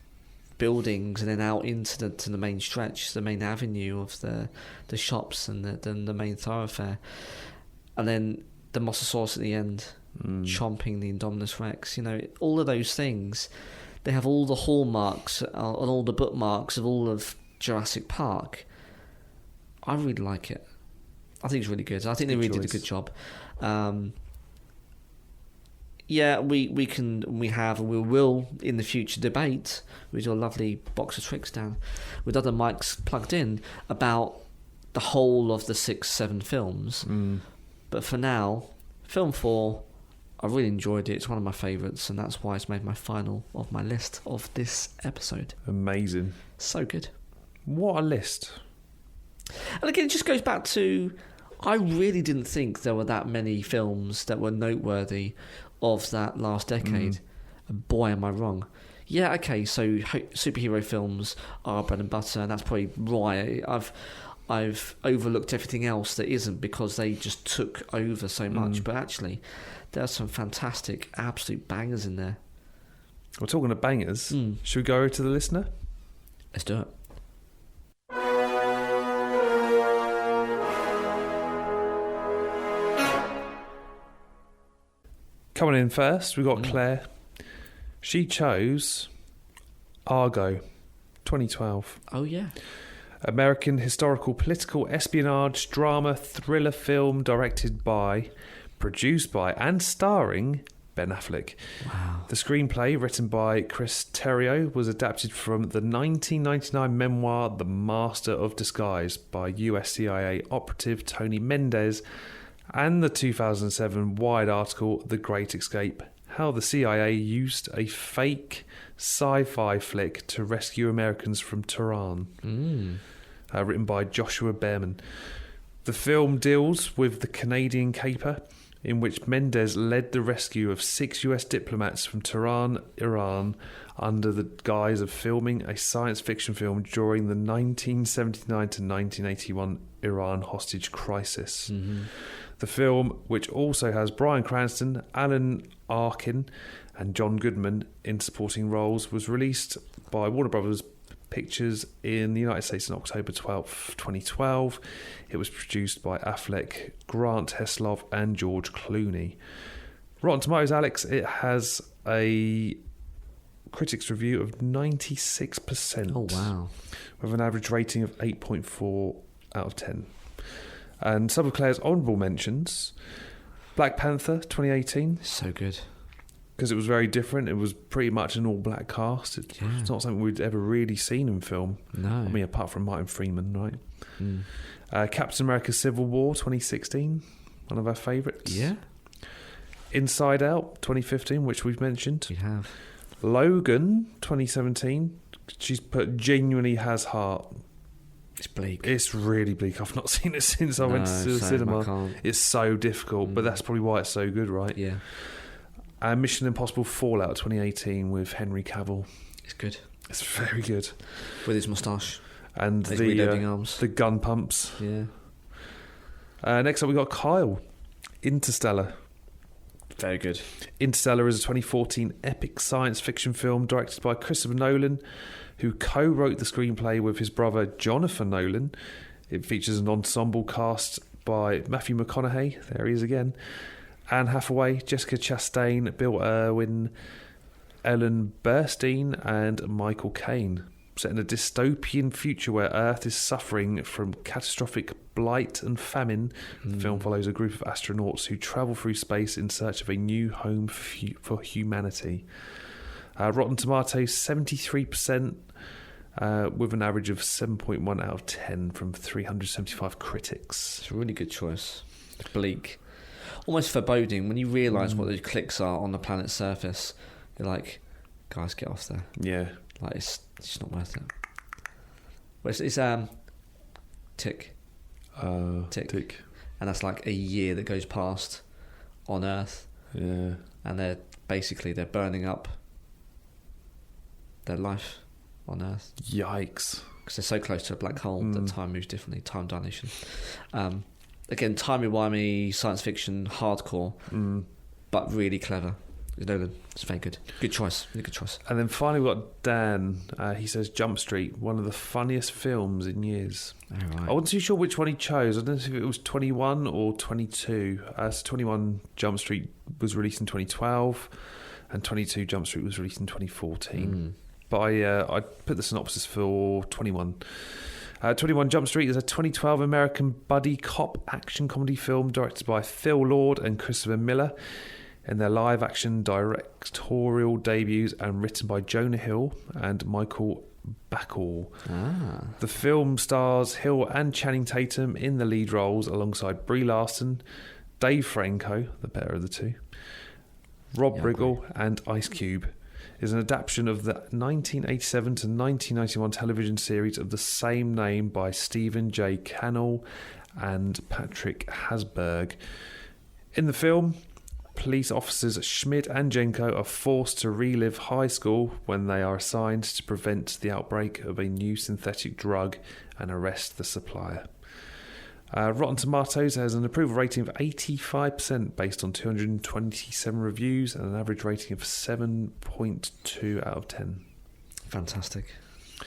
buildings and then out into the main stretch, the main avenue of the shops and the main thoroughfare, and then the Mosasaurus at the end chomping the Indominus Rex. All of those things, they have all the hallmarks and all the bookmarks of all of Jurassic Park. I really like it. I think it's really good. I think they really did a good job. We have and we will in the future debate with your lovely box of tricks, Dan, with other mics plugged in about the whole of the 6-7 films. But for now, film 4, I really enjoyed it. It's one of my favourites, and that's why it's made my final of my list of this episode. Amazing. So good. What a list. And again, it just goes back to, I really didn't think there were that many films that were noteworthy of that last decade. And boy, am I wrong. Yeah, okay, so superhero films are bread and butter, and that's probably why I've overlooked everything else that isn't, because they just took over so much. But actually, there are some fantastic, absolute bangers in there. We're talking of bangers. Should we go over to the listener? Let's do it. Coming in first, we got Claire. She chose Argo, 2012. Oh, yeah. American historical political espionage drama thriller film directed by, produced by, and starring Ben Affleck. Wow. The screenplay, written by Chris Terrio, was adapted from the 1999 memoir The Master of Disguise by US CIA operative Tony Mendez, and the 2007 Wired article The Great Escape: How the CIA Used a Fake Sci-Fi Flick to Rescue Americans from Tehran. Written by Joshua Behrman. The film deals with the Canadian caper, in which Mendez led the rescue of 6 US diplomats from Tehran, Iran, under the guise of filming a science fiction film during the 1979 to 1981 Iran hostage crisis. The film, which also has Bryan Cranston, Alan Arkin and John Goodman in supporting roles, was released by Warner Brothers Pictures in the United States on October 12th, 2012. It was produced by Affleck, Grant Heslov and George Clooney. Rotten Tomatoes, Alex, it has a critics review of 96%. Oh, wow. With an average rating of 8.4 out of 10. And some of Claire's honourable mentions: Black Panther 2018. So good. Because it was very different. It was pretty much an all-black cast. It's not something we'd ever really seen in film. No. I mean, apart from Martin Freeman, right? Captain America Civil War 2016, one of our favourites. Yeah. Inside Out 2015, which we've mentioned. We have. Logan 2017. She's put genuinely has heart. It's bleak. It's really bleak. I've not seen it since I went to the cinema. It's so difficult, but that's probably why it's so good, right? Yeah. And Mission Impossible Fallout 2018 with Henry Cavill. It's good. It's very good. With his moustache. And his reloading arms. The gun pumps. Yeah. Next up we got Kyle. Interstellar. Very good. Interstellar is a 2014 epic science fiction film directed by Christopher Nolan, who co-wrote the screenplay with his brother Jonathan Nolan. It features an ensemble cast by Matthew McConaughey, there he is again, Anne Hathaway, Jessica Chastain, Bill Irwin, Ellen Burstyn and Michael Caine. Set in a dystopian future where Earth is suffering from catastrophic blight and famine, the film follows a group of astronauts who travel through space in search of a new home for humanity. Rotten Tomatoes 73%, with an average of 7.1 out of 10 from 375 critics. It's a really good choice. It's bleak. Almost foreboding when you realise what those clicks are on the planet's surface. You're like, guys, get off there. Yeah. Like, it's just not worth it. Well, it's tick. Tick. And that's like a year that goes past on Earth. Yeah. And they're burning up their life on Earth. Yikes. Because they're so close to a black hole that time moves differently. Time dilation. Again, timey-wimey, science fiction, hardcore, but really clever. Nolan, it's very good. Good choice. Really good choice. And then finally we've got Dan. He says Jump Street, one of the funniest films in years. All right. I wasn't too sure which one he chose. I don't know if it was 21 or 22. So 21 Jump Street was released in 2012 and 22 Jump Street was released in 2014. But I put the synopsis for 21. 21 Jump Street is a 2012 American buddy cop action comedy film directed by Phil Lord and Christopher Miller in their live-action directorial debuts and written by Jonah Hill and Michael Bacall. The film stars Hill and Channing Tatum in the lead roles alongside Brie Larson, Dave Franco, the better of the two, Rob Riggle and Ice Cube. Is an adaptation of the 1987 to 1991 television series of the same name by Stephen J. Cannell and Patrick Hasberg. In the film, police officers Schmidt and Jenko are forced to relive high school when they are assigned to prevent the outbreak of a new synthetic drug and arrest the supplier. Rotten Tomatoes has an approval rating of 85% based on 227 reviews and an average rating of 7.2 out of 10. Fantastic. I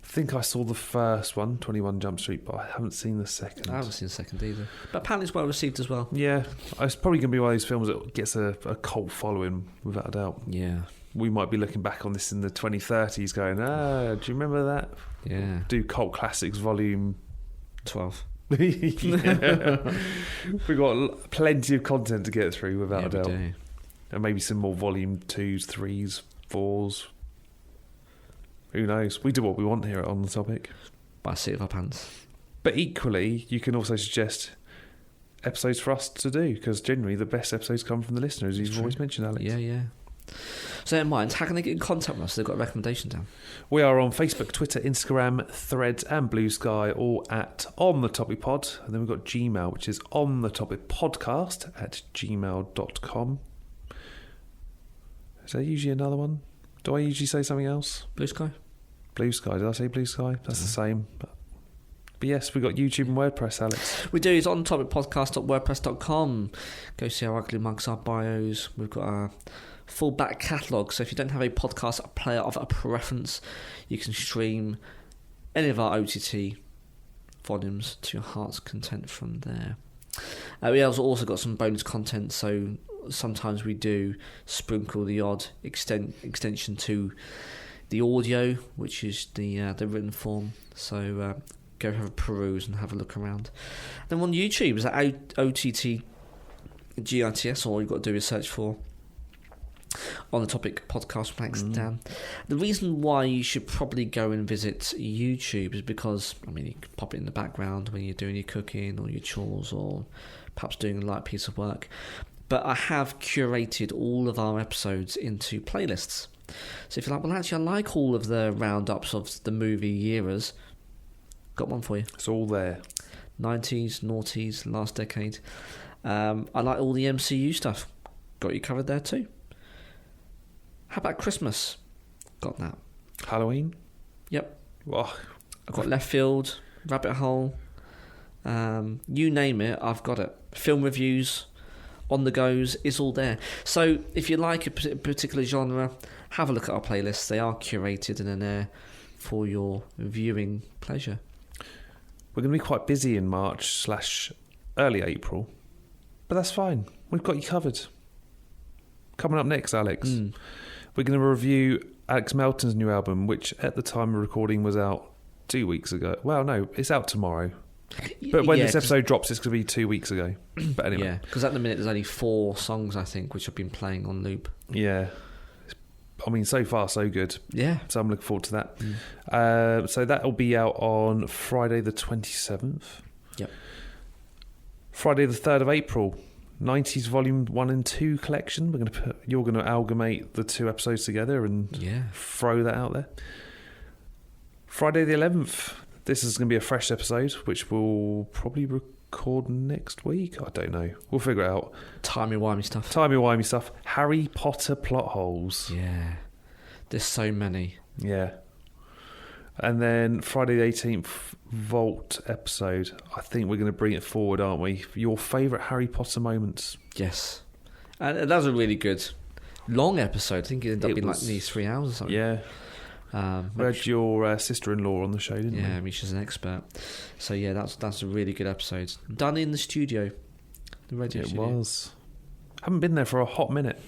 think I saw the first one, 21 Jump Street, but I haven't seen the second. I haven't seen the second either. But apparently it's well received as well. Yeah, it's probably going to be one of those films that gets a cult following, without a doubt. Yeah. We might be looking back on this in the 2030s going, do you remember that? Yeah. Do Cult Classics Volume 12. We've got plenty of content to get through, without a doubt. We do. And maybe some more volume 2s, 3s, 4s. Who knows? We do what we want here on the topic. By the seat of our pants. But equally, you can also suggest episodes for us to do, because generally the best episodes come from the listeners, as you've always mentioned, Alex. Yeah. So in mind, how can they get in contact with us? They've got a recommendation down. We are on Facebook, Twitter, Instagram, Threads and Blue Sky, all at On The Topic Pod. And then we've got Gmail, which is onthetopicpodcast@gmail.com. Is there usually another one? Do I usually say something else? Blue Sky? Blue Sky. Did I say Blue Sky? That's the same. But yes, we've got YouTube and WordPress, Alex. We do. It's on topicpodcast.wordpress.com. Go see our ugly mugs, our bios. We've got our full back catalogue. So if you don't have a podcast player of a preference, you can stream any of our OTT volumes to your heart's content from there. We have also got some bonus content, so sometimes we do sprinkle the odd extension to the audio, which is the written form. So go have a peruse and have a look around. Then on YouTube, is that OTT GITS? All you've got to do is search for On The Topic Podcast Max Dan. The reason why you should probably go and visit YouTube is because, I mean, you can pop it in the background when you're doing your cooking or your chores or perhaps doing a light piece of work. But I have curated all of our episodes into playlists. So if you're like, well, actually, I like all of the roundups of the movie eras, got one for you. It's all there. 90s, noughties, last decade. I like all the MCU stuff. Got you covered there too. How about Christmas? Got that. Halloween? Yep. Oh. I've got Left Field, Rabbit Hole. You name it, I've got it. Film reviews, on the goes, is all there. So if you like a particular genre, have a look at our playlists. They are curated and are there for your viewing pleasure. We're going to be quite busy in March/early April, but that's fine. We've got you covered. Coming up next, Alex, we're going to review Alex Melton's new album, which at the time of recording was out 2 weeks ago. Well, no, it's out tomorrow. But when this episode drops, it's going to be 2 weeks ago. But anyway. Yeah, because at the minute there's only 4 songs, I think, which I've been playing on loop. Yeah. I mean, so far, so good. Yeah. So I'm looking forward to that. So that'll be out on Friday the 27th. Yep. Friday the 3rd of April, 90s Volume 1 and 2 collection. You're going to amalgamate the 2 episodes together and throw that out there. Friday the 11th. This is going to be a fresh episode, which we'll probably record next week. I don't know. We'll figure it out. Timey-wimey stuff. Timey-wimey stuff. Harry Potter plot holes. Yeah. There's so many. Yeah. And then Friday the 18th, Vault episode. I think we're going to bring it forward, aren't we? Your favourite Harry Potter moments. Yes. And that was a really good long episode. I think it ended up being like nearly 3 hours or something. Yeah. We had your sister-in-law on the show, didn't we? Yeah, I mean, she's an expert. So yeah, that's a really good episode. Done in the studio. The radio studio. It was. Haven't been there for a hot minute.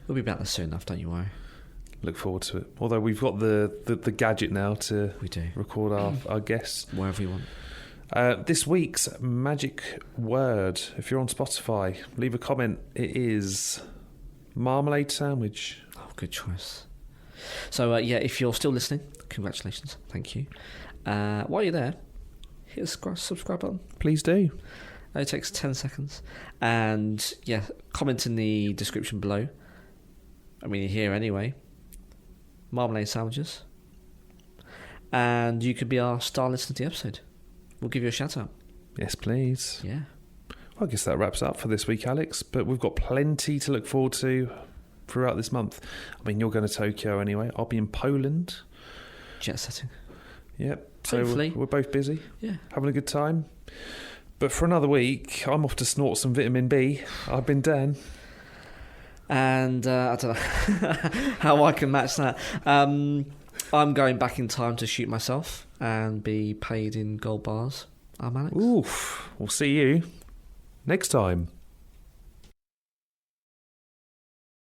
We'll be back there soon enough, don't you worry. Look forward to it. Although we've got the gadget now to record our guests. Wherever you want. This week's magic word, if you're on Spotify, leave a comment. It is marmalade sandwich. Oh, good choice. So, if you're still listening, congratulations. Thank you. While you're there, hit the subscribe button. Please do. It takes 10 seconds. And, comment in the description below. I mean, you're here anyway. Marmalade sandwiches. And you could be our star listener to the episode. We'll give you a shout out. Yes, please. Yeah. Well, I guess that wraps up for this week, Alex. But we've got plenty to look forward to throughout this month. I mean, you're going to Tokyo anyway. I'll be in Poland. Jet setting. Yep. Hopefully. So we're both busy. Yeah. Having a good time. But for another week, I'm off to snort some vitamin B. I've been Dan. And I don't know how I can match that. I'm going back in time to shoot myself and be paid in gold bars. I'm Alex. Oof. We'll see you next time.